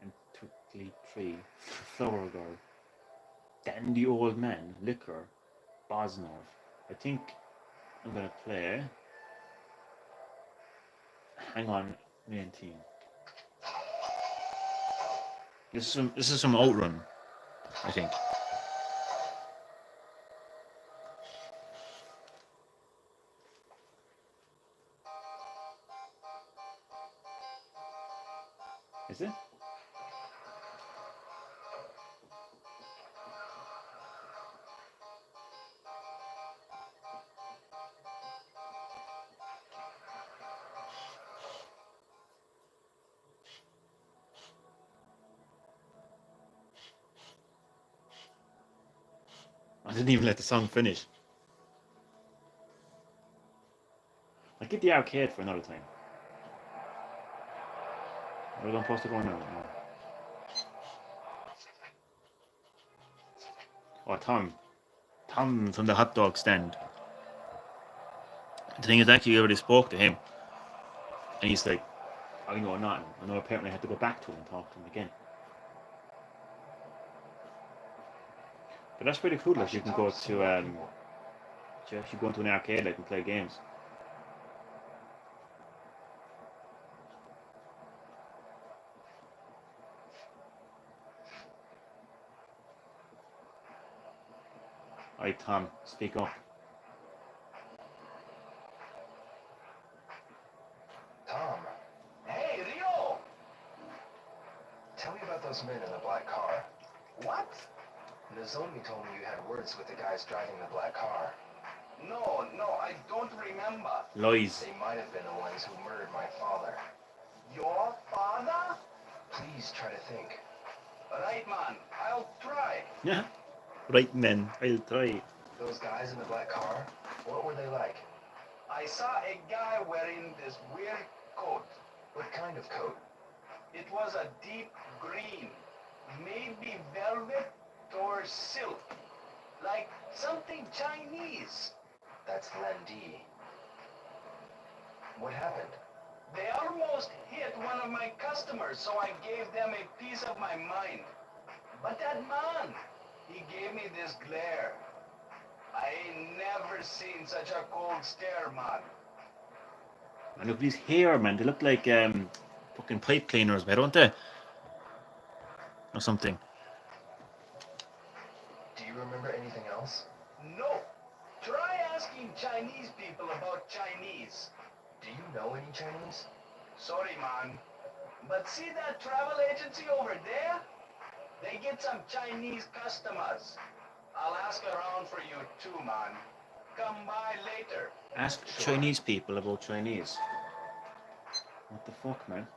and Twiddly Tree, Flower Girl, Dandy Old Man, Liquor, Bosnov. I think I'm gonna play Hang On main team. This is some Outrun, I think. Is it? I didn't even let the song finish. I'll get the arcade for another time. We're not supposed to go now. No. Oh, Tom. Tom from the hot dog stand. The thing is, actually, I already spoke to him. And he's like, I know nothing. I know apparently I had to go back to him and talk to him again. But that's pretty cool. Like, you can go to, you actually go into an arcade like and play games. Alright, Tom, speak up. Tom. Hey, Rio! Tell me about those men in the black car. What? Nozomi told me you had words with the guys driving the black car. No, I don't remember. Lies. They might have been the ones who murdered my father. Your father? Please try to think. Right, man. I'll try. Yeah. Right, then. I'll try. Those guys in the black car, what were they like? I saw a guy wearing this weird coat. What kind of coat? It was a deep green. Maybe velvet or silk. Like something Chinese. That's Lendi. What happened? They almost hit one of my customers, so I gave them a piece of my mind. But that man, he gave me this glare. I ain't never seen such a cold stare, man. And look at these hair, man. They look like fucking pipe cleaners, man, don't they? Or something. Do you remember anything else? No. Try asking Chinese people about Chinese. Do you know any Chinese? Sorry, man. But see that travel agency over there? They get some Chinese customers. I'll ask around for you too, man. Come by later. Ask Sure. Chinese people about Chinese. What the fuck, man?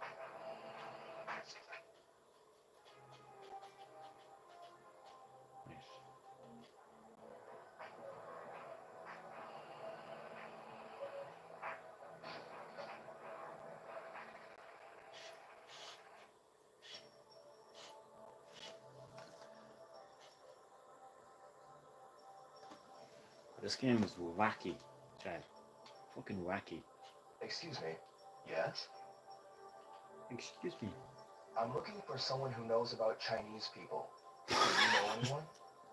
Right. This game is wacky, Chad. Fucking wacky. Excuse me. Yes? Excuse me. I'm looking for someone who knows about Chinese people. Do you know anyone?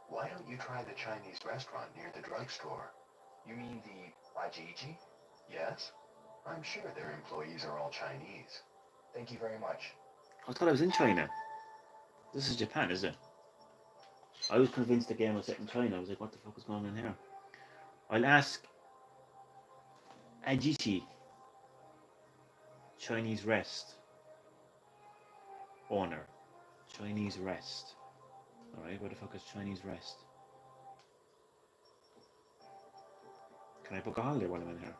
Why don't you try the Chinese restaurant near the drugstore? You mean the Ajiji? Yes? I'm sure their employees are all Chinese. Thank you very much. I thought I was in China. This is Japan, is it? I was convinced the game was set in China. I was like, what the fuck is going on here? I'll ask Ajishi, Chinese rest owner. Chinese rest. Alright, where the fuck is Chinese rest? Can I book a holiday while I'm in here?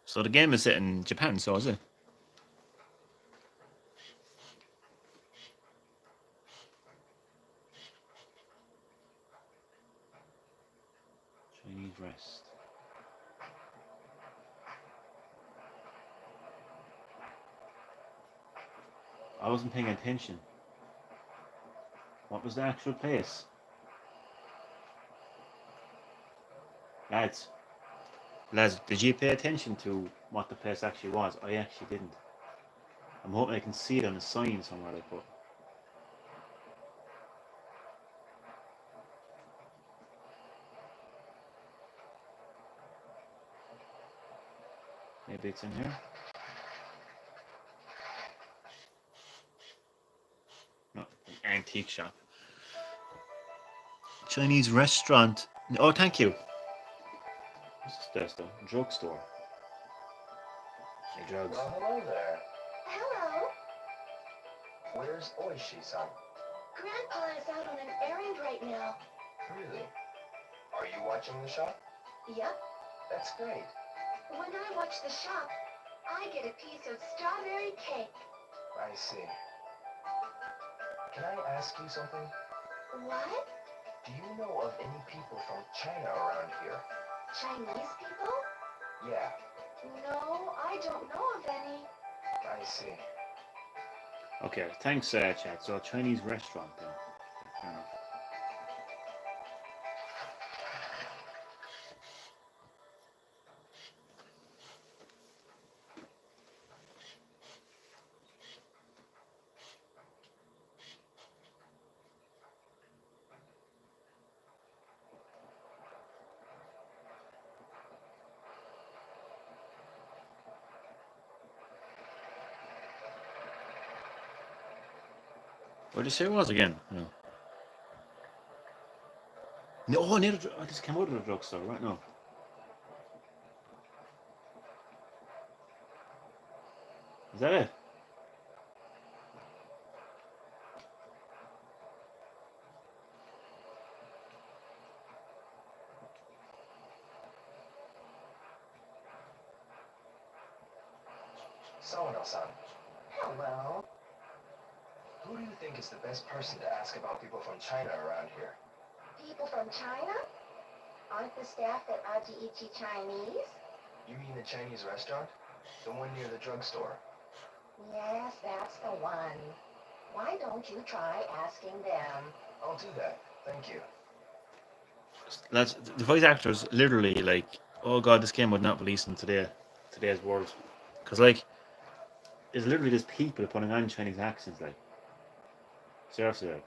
So the game is set in Japan, so is it? Chinese rest. I wasn't paying attention. What was the actual place? Lads, did you pay attention to what the place actually was? I actually didn't. I'm hoping I can see it on a sign somewhere I put. Maybe it's in here. No, antique shop. Chinese restaurant. Oh, thank you. What's this though? Drugstore. Hey, drugs. Well, hello there. Hello. Where's Oishi-san? Grandpa is out on an errand right now. Really? Are you watching the shop? Yep. That's great. When I watch the shop, I get a piece of strawberry cake. I see. Can I ask you something? What? Do you know of any people from China around here? Chinese people? Yeah, No, I don't know of any. I see. Okay, thanks, chat. So, Chinese restaurant then. Fair enough. What did you say it was again? No. No, oh, I just came out of the drugstore right now. Is that it? Sawano-san, Hello. who do you think is the best person to ask about people from China around here? People from China? Aren't the staff at Ajiichi Chinese? You mean the Chinese restaurant? The one near the drugstore? Yes, that's the one. Why don't you try asking them? I'll do that. Thank you. Lads, the voice actors literally like, oh god, this game would not be released in today's world, because like, it's literally just people putting on Chinese accents, like, seriously, like.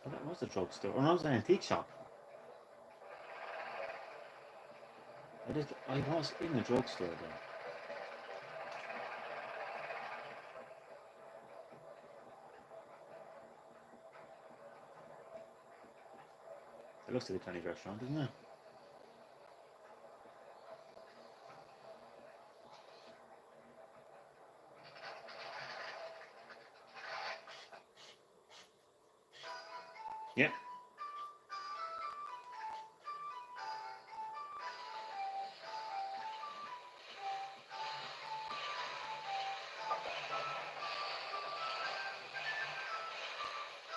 Oh, that was a drugstore. Oh, no, it was an antique shop. I was in a drugstore then. It looks like a Chinese restaurant, doesn't it? Yep.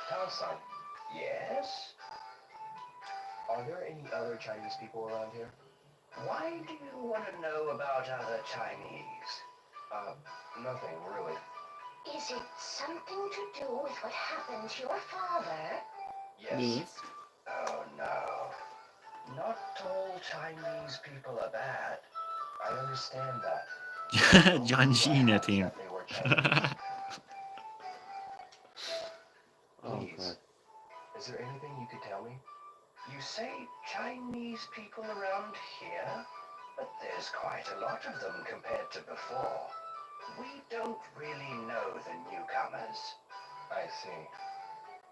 Tao-san. Yes? Are there any other Chinese people around here? Why do you want to know about other Chinese? Nothing, really. Is it something to do with what happened to your father? Yes. Oh, no. Not all Chinese people are bad. I understand that. John Sheena That team. they were Chinese. Oh Please. god. Is there anything you could tell me? You say Chinese people around here? But there's quite a lot of them compared to before. We don't really know the newcomers. I see.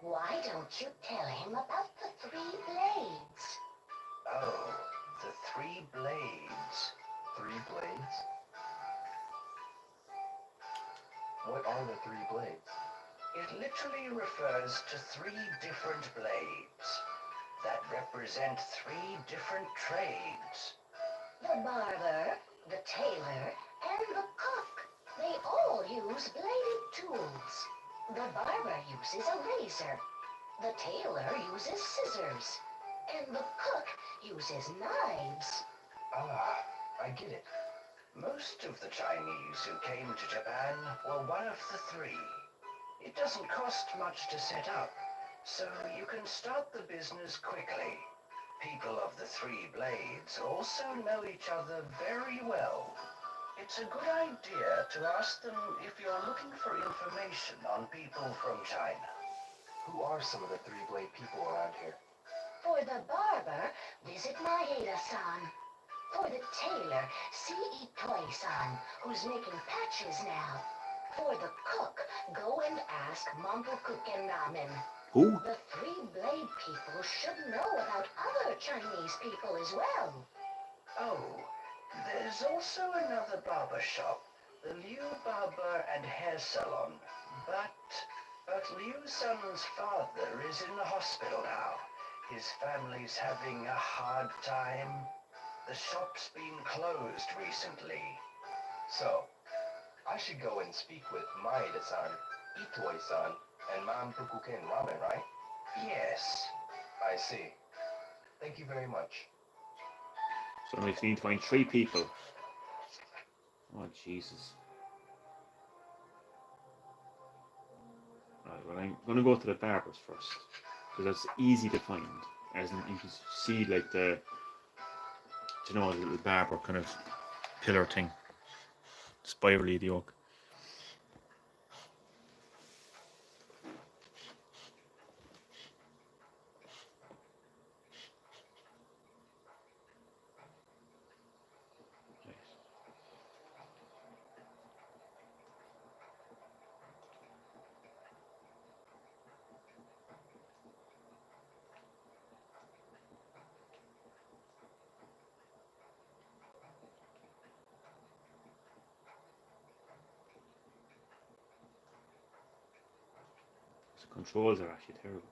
Why don't you tell him about the 3 blades? Oh, the 3 blades. Three blades? What are the three blades? It literally refers to three different blades that represent three different trades. The barber, the tailor, and the cook. They all use bladed tools. The barber uses a razor. The tailor uses scissors. And the cook uses knives. Ah, I get it. Most of the Chinese who came to Japan were one of the three. It doesn't cost much to set up, so you can start the business quickly. People of the three blades also know each other very well. It's a good idea to ask them if you're looking for information on people from China. Who are some of the three blade people around here? For the barber, visit Maeda-san. For the tailor, see Itoi-san, who's making patches now. For the cook, go and ask Mampukuken Ramen. Who? The three blade people should know about other Chinese people as well. Oh, there's also another barber shop, the Liu Barber and Hair Salon. But Liu-san's father is in the hospital now. His family's having a hard time. The shop's been closed recently. So, I should go and speak with Maeda-san, Itoi-san, and Mampukuken Ramen, right? Yes. I see. Thank you very much. So we need to find three people. Oh, Jesus. Right, well, I'm going to go to the barbers first. Because that's easy to find. As in, you can see, like, the little barber kind of pillar thing. Spirally, the oak. The controls are actually terrible.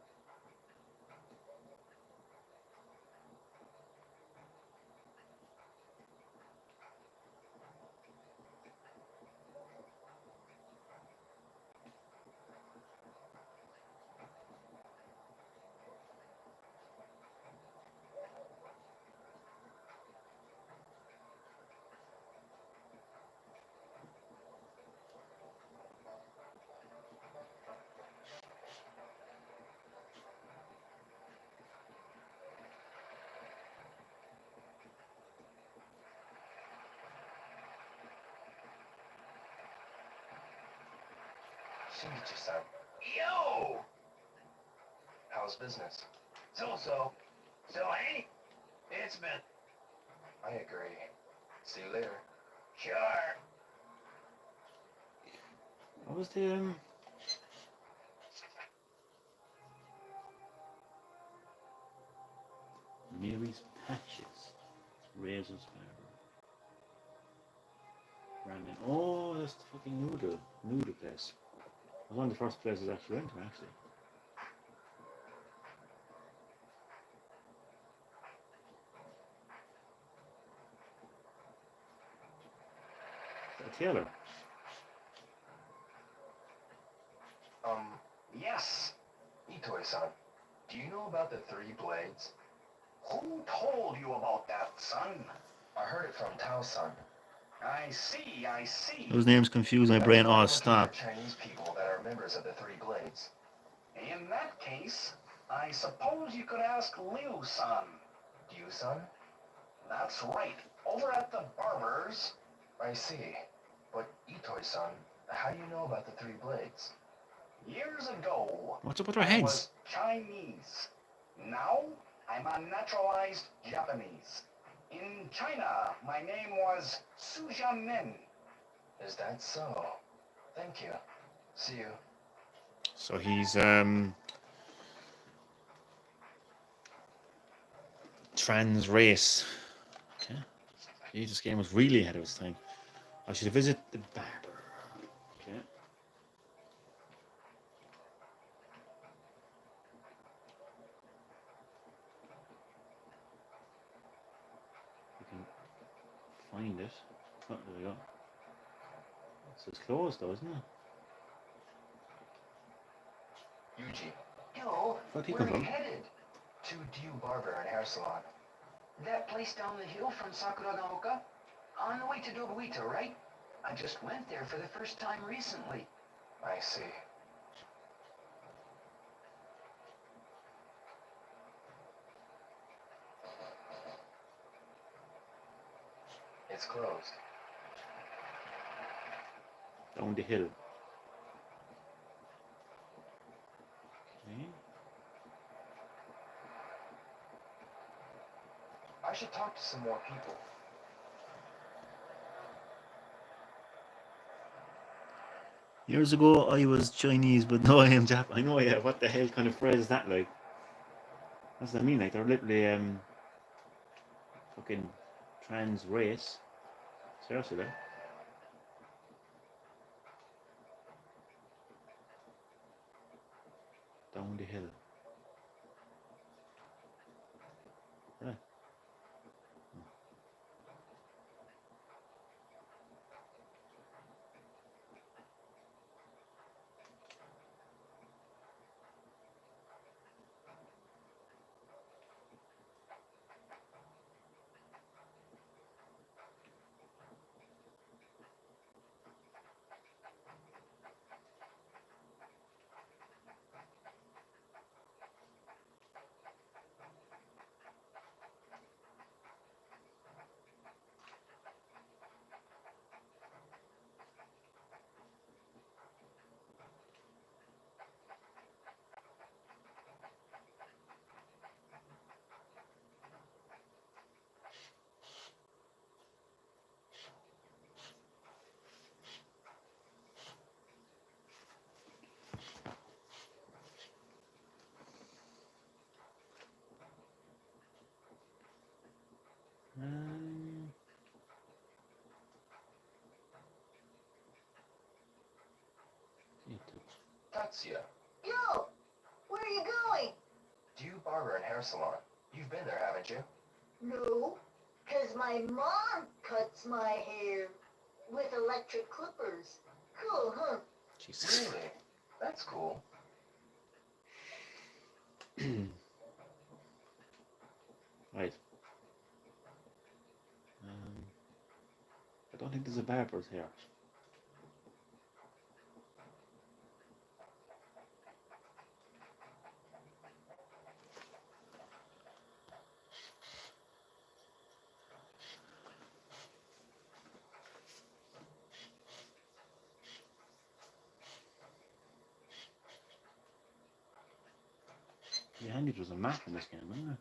Shinichi-san, Yo! how's business? So. So, hey, it's been... I agree. See you later. Sure. What was the Mary's Patches? Razor's Barber. Ramen. Oh, that's the fucking noodle place. It was one of the first places I actually went to, actually. Is that a tailor? Yes. Itoi-san, do you know about the three blades? Who told you about that, son? I heard it from Tao-san. I see. Those names confuse my brain. That's why I'm Oh, looking stop. for Chinese people that are members of the three blades. In that case, I suppose you could ask Liu-san. You-san? That's right. Over at the barber's. I see. But Itoi-san, how do you know about the three blades? Years ago, What's up with our I heads? was Chinese. Now, I'm a naturalized Japanese. In China, my name was Su Jianmen. Is that so? Thank you. See you. So he's trans race. Okay. Gee, this game was really ahead of its time. I should visit the barber. Okay. We can find it. Oh, there we go. It's closed though, isn't it? Yuji. Yo, Where'd he where come are you from? headed? To Dew Barber and Hair Salon. That place down the hill from Sakuragaoka? On the way to Dobuita, right? I just went there for the first time recently. I see. It's closed. Down the hill. Okay. I should talk to some more people. Years ago, I was Chinese, but now I am Jap. I know, yeah. What the hell kind of phrase is that like? What's that mean? Like they're literally fucking trans race. Seriously, though. Down the hill. Yeah. Um, Tatsuya. Yo, where are you going? Dew Barber and Hair Salon. You've been there, haven't you? No, 'cause my mom cuts my hair with electric clippers. Cool, huh? Jesus. Really? That's cool. Right. I don't think there's a barber's here. Yeah, handy there's a map in this game, isn't there?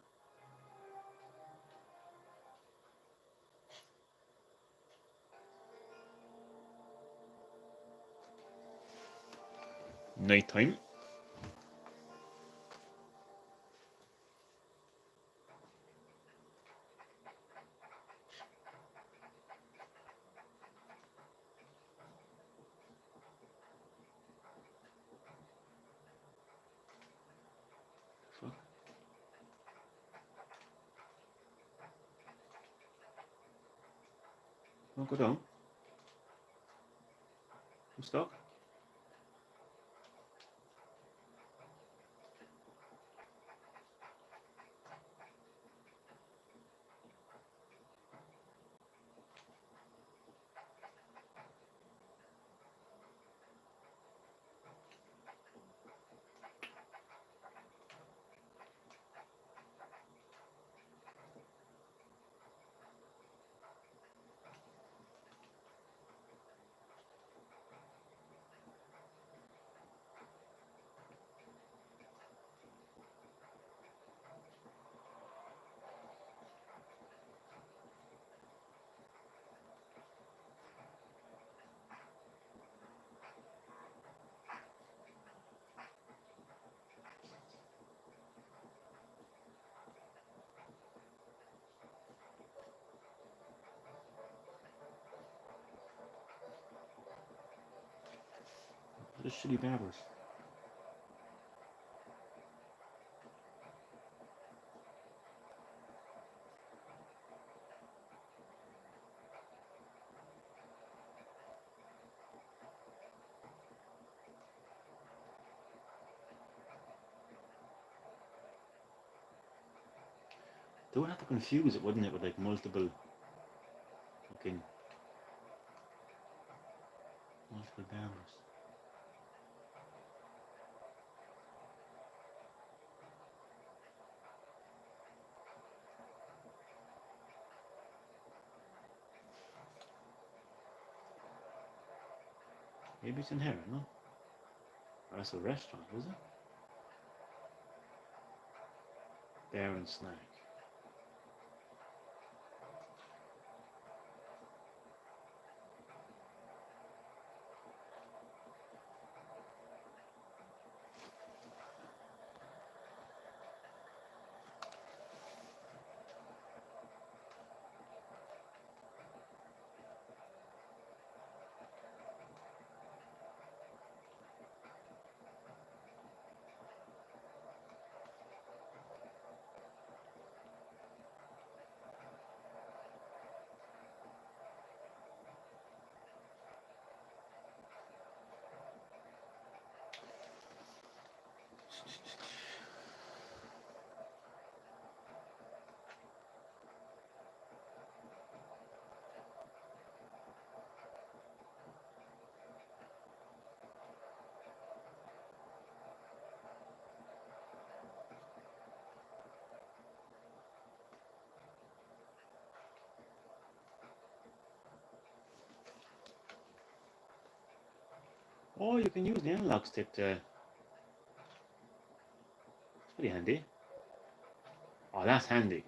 Night time. Fuck. Don't go down. I'm stuck. The shitty barbers. They would have to confuse it, wouldn't it, with like multiple fucking multiple barbers. Maybe it's in here, no? Or that's a restaurant, is it? Bar and snack. Oh, you can use the analog stick to... It's pretty handy. Oh, that's handy.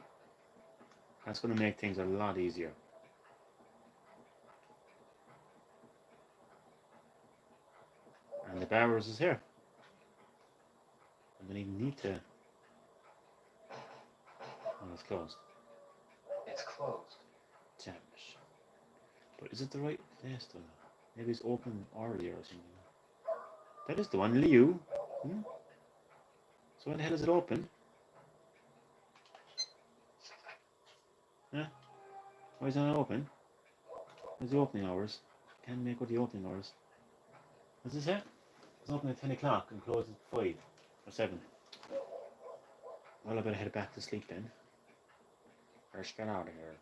That's going to make things a lot easier. And the barbers is here. I don't even need to... Oh, it's closed. It's closed. Damn it. But is it the right place though? Maybe it's open earlier or something. That is the one, Liu. Hmm? So why the hell is it open? Huh? Why is it not open? Where's the opening hours? Can't make out the opening hours. What's this here? It's open at 10 o'clock and closes at 5 or 7. Well, I better head back to sleep then. Let's get out of here.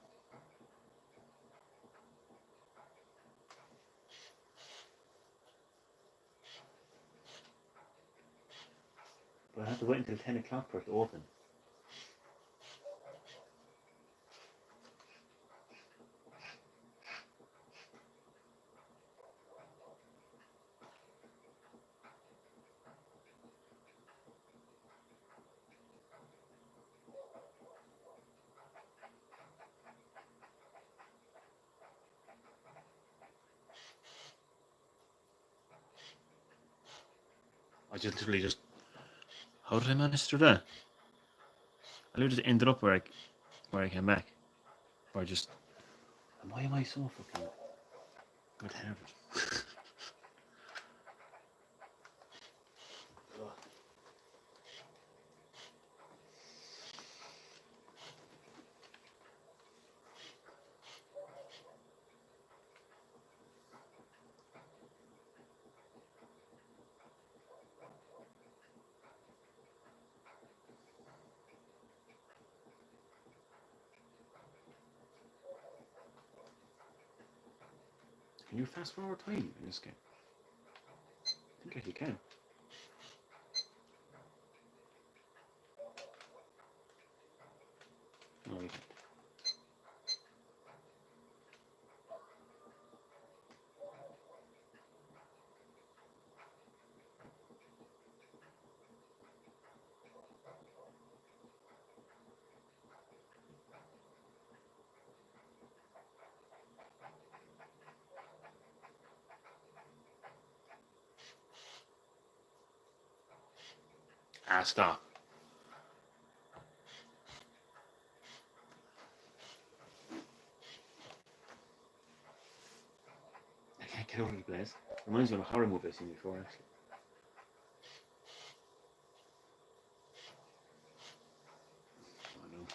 But I have to wait until 10 o'clock for it to open. I just literally just... How did I manage to do that? I literally just ended up where I came back. Or just... Why am I so fucking... Good habit. Can you fast forward time in this game? I think you can. No, you can't. Ah, stop. I get out of the place. Reminds me of a horror movie I've seen before, actually. I know.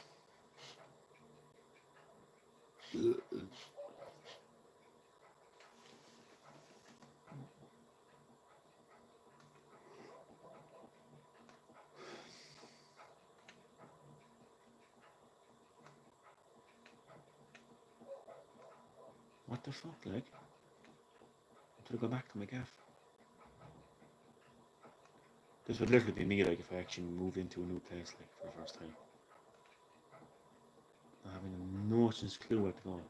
What the fuck, like? Until I go back to my gaff. This would literally be me, like, if I actually moved into a new place, like, for the first time. Not having the notion's clue where to go.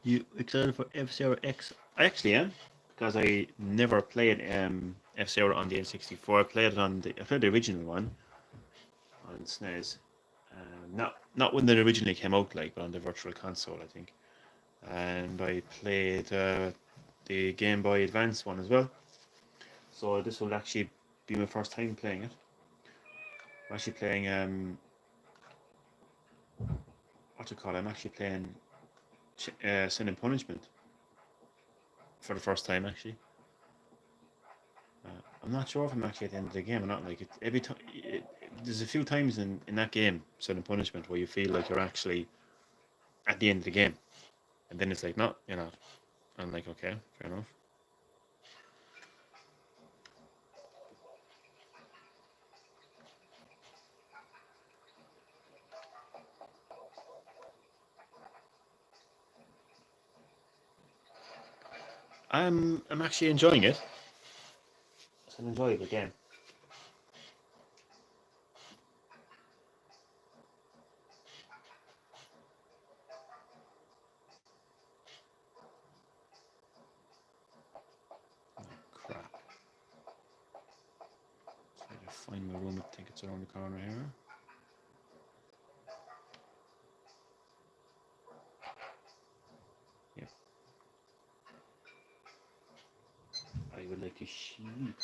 You excited for F-Zero X? I actually am, because I never played F-Zero on the N64. I played the original one on SNES. Not when it originally came out, like, but on the Virtual Console, I think. And I played the Game Boy Advance one as well. So this will actually be my first time playing it. I'm actually playing what do you call it? I'm actually playing Sin and Punishment for the first time, actually. I'm not sure if I'm actually at the end of the game or not. Like, every time, there's a few times in that game, Sin and Punishment, where you feel like you're actually at the end of the game, and then it's like, no, you're not. I'm like, okay, fair enough. I'm actually enjoying it. It's an enjoyable game. Oh, crap. Try to find my room. I think it's around the corner here. Yep. I would like to sleep.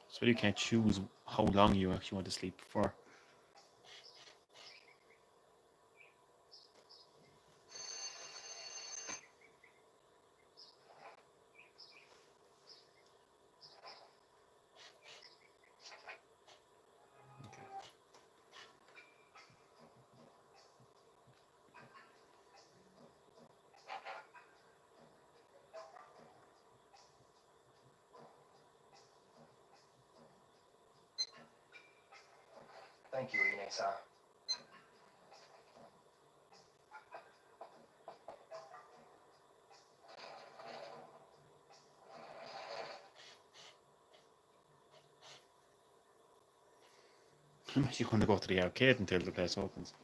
So you can't choose how long you actually want to sleep for. Okay. Thank you, Ine-san. I'm actually going to go to the arcade until the place opens.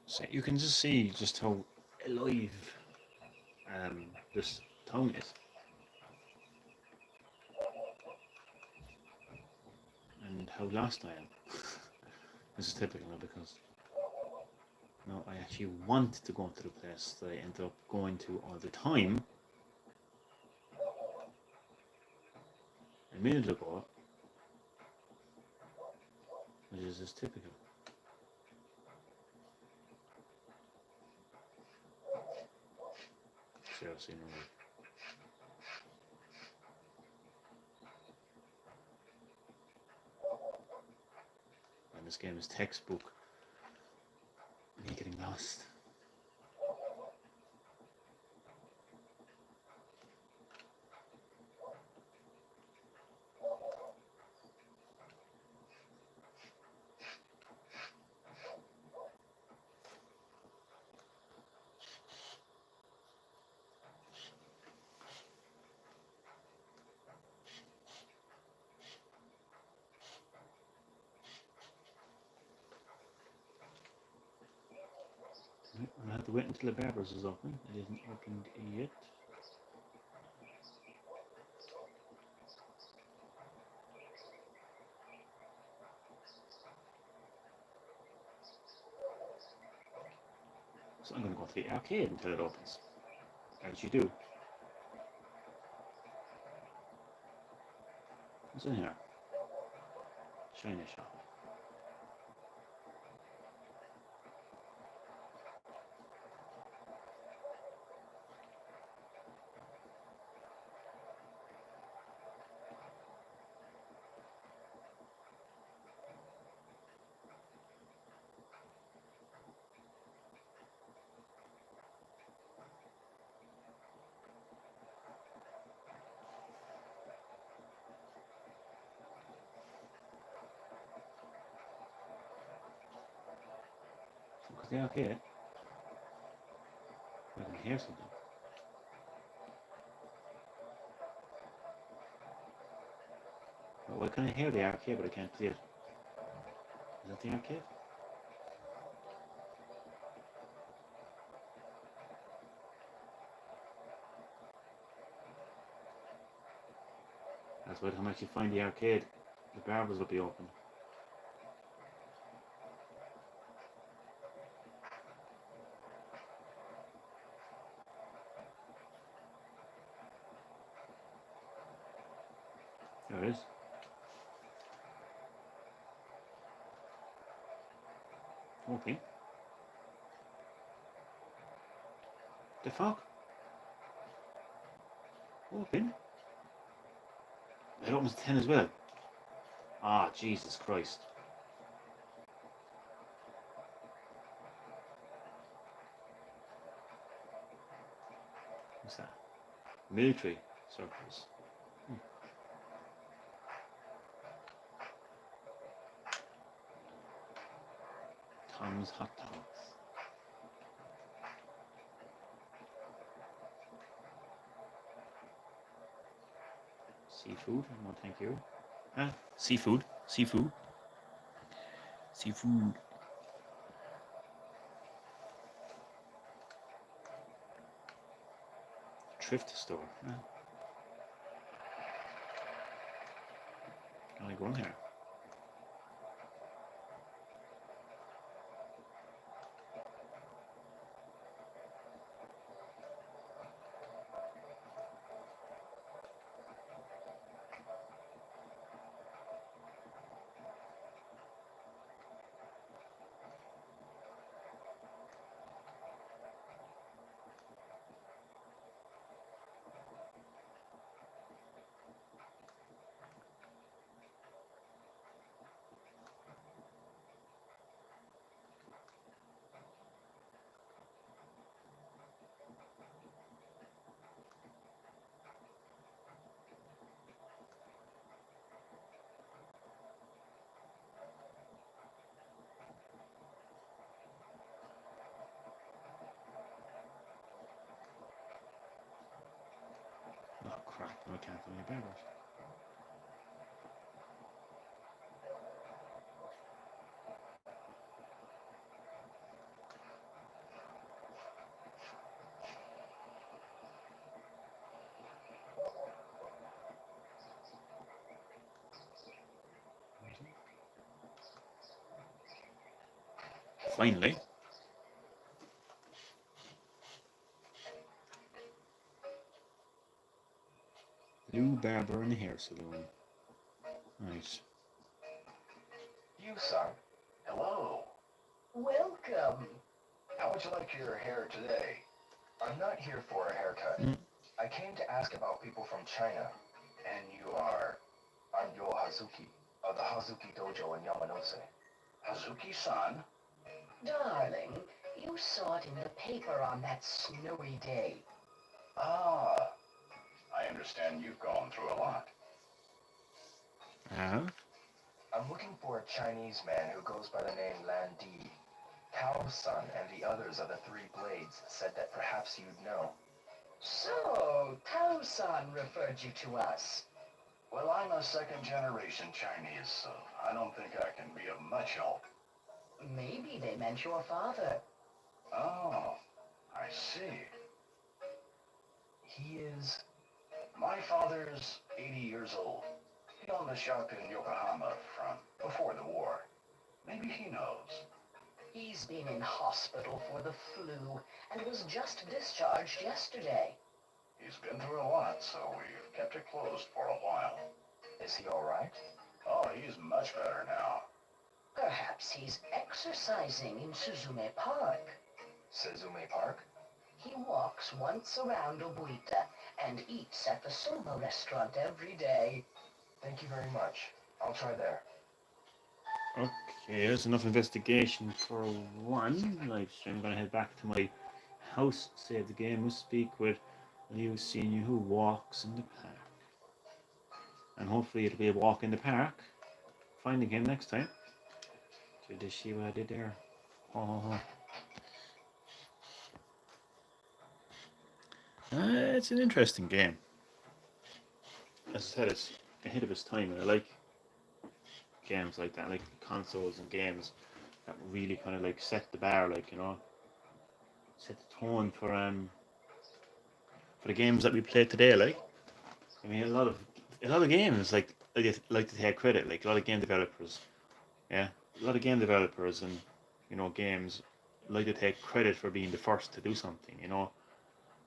So you can just see just how alive this town is. And how lost I am. This is typical now because now I actually want to go to the place that I ended up going to all the time a minute ago, which is just typical. Seriously, no way. game is textbook. Me getting lost. I have to wait until the barber's is open. It isn't opened yet. So I'm going to go to the arcade until it opens. As you do. What's in here? China shop. Because the arcade. I can hear something. Well, I can hear the arcade, but I can't see it. Is that the arcade? That's by the time I actually find the arcade, the barbers will be open. There it is. Okay. The fuck? Open? It opens 10 as well. Ah, Jesus Christ. What's that? Military circles. Tom's hot dogs. Seafood? No, thank you. Ah, seafood. Seafood. Seafood. Thrift store. Ah. Can I go in here? Oh crap, I can't find any barbers. Finally. New barber and hair salon. Nice. You, son. Hello. Welcome. How would you like your hair today? I'm not here for a haircut. I came to ask about people from China. And you are... I'm Yo Hazuki, of the Hazuki Dojo in Yamanose. Hazuki-san? Darling, you saw it in the paper on that snowy day. Ah, I understand you've gone through a lot. I'm looking for a Chinese man who goes by the name Lan Di. Tao-san and the others of the Three Blades said that perhaps you'd know. So, Tao-san referred you to us. Well, I'm a second-generation Chinese, so I don't think I can be of much help. Maybe they meant your father. Oh, I see. He is... My father's 80 years old. He owned a shop in Yokohama from before the war. Maybe he knows. He's been in hospital for the flu and was just discharged yesterday. He's been through a lot, so we've kept it closed for a while. Is he all right? Oh, he's much better now. Perhaps he's exercising in Suzume Park. Suzume Park? He walks once around Obuita and eats at the soba restaurant every day. Thank you very much. I'll try there. Okay, there's enough investigation for one live stream. I'm going to head back to my house, save the game, we'll speak with Liu Senior who walks in the park. And hopefully it'll be a walk in the park. Finding him next time. Did you see what I did there? Oh. It's an interesting game. As I said, it's ahead of its time, and I like games like that, like consoles and games that really kind of like set the bar, like, you know, set the tone for the games that we play today. Like, I mean, a lot of games like to take credit, like a lot of game developers, yeah, a lot of game developers and, you know, games like to take credit for being the first to do something, you know.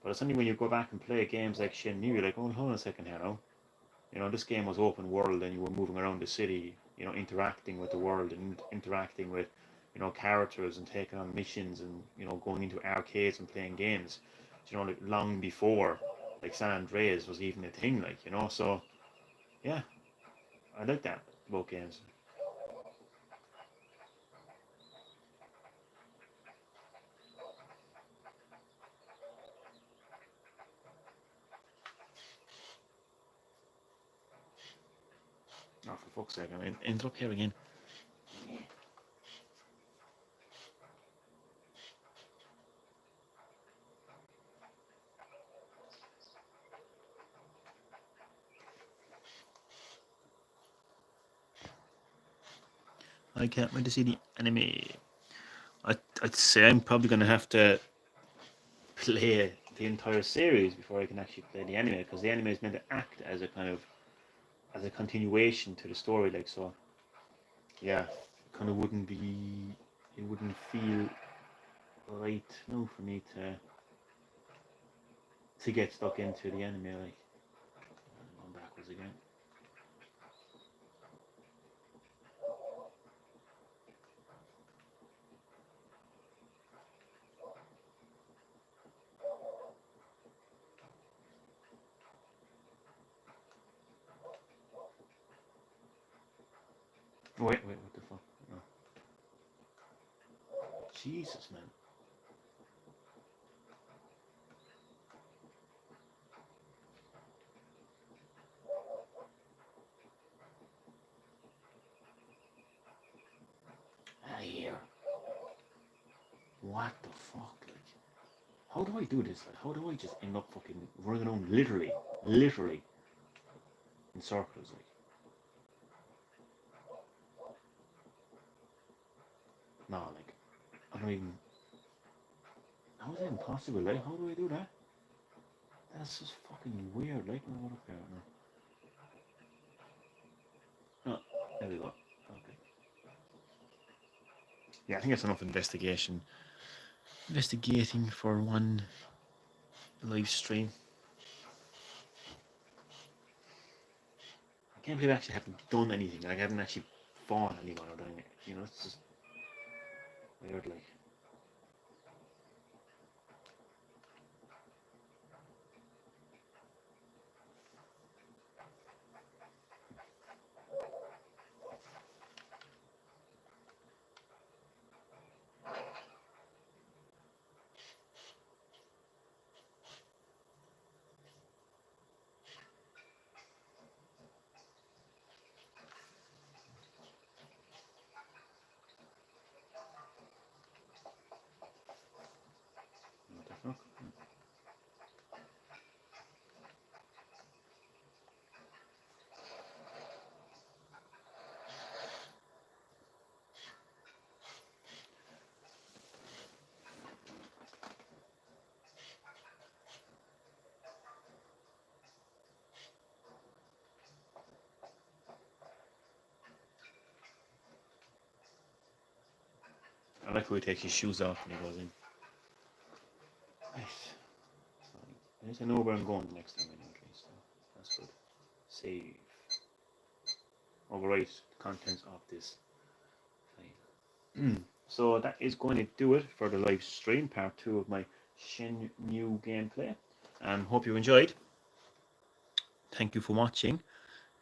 But it's only when you go back and play games like Shenmue, you're like, oh, hold on a second here now. You know, this game was open world and you were moving around the city, you know, interacting with the world and interacting with, you know, characters and taking on missions and, you know, going into arcades and playing games, you know, like long before, like San Andreas was even a thing, like, you know. So, yeah, I like that about games. Oh, for fuck's sake, I mean, end up here again. I can't wait to see the anime. I'd say I'm probably going to have to play the entire series before I can actually play the anime, because the anime is meant to act as a kind of as a continuation to the story, like, so. Yeah, kind of wouldn't be, it wouldn't feel right now for me to get stuck into the anime, like. Going backwards again. Wait, what the fuck? No. Jesus, man. Ah, here. What the fuck? Like, how do I do this? Like, how do I just end up fucking running around literally in circles? Like, no, like, I don't even. How is that impossible? Like, how do I do that? That's just fucking weird. Like, no, what up here? No. Oh, there we go. Okay. Yeah, I think that's enough investigating for one live stream. I can't believe I actually haven't done anything. Like, I haven't actually fought anyone or done it. You know, it's just weird. Like, I like how he takes his shoes off when he goes in. Right. At least I know where I'm going the next time anyway, so that's good. Save. Overwrite the contents of this file. So that is going to do it for the live stream, part 2 of my Shenmue gameplay. Hope you enjoyed. Thank you for watching.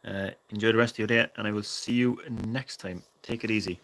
Enjoy the rest of your day, and I will see you next time. Take it easy.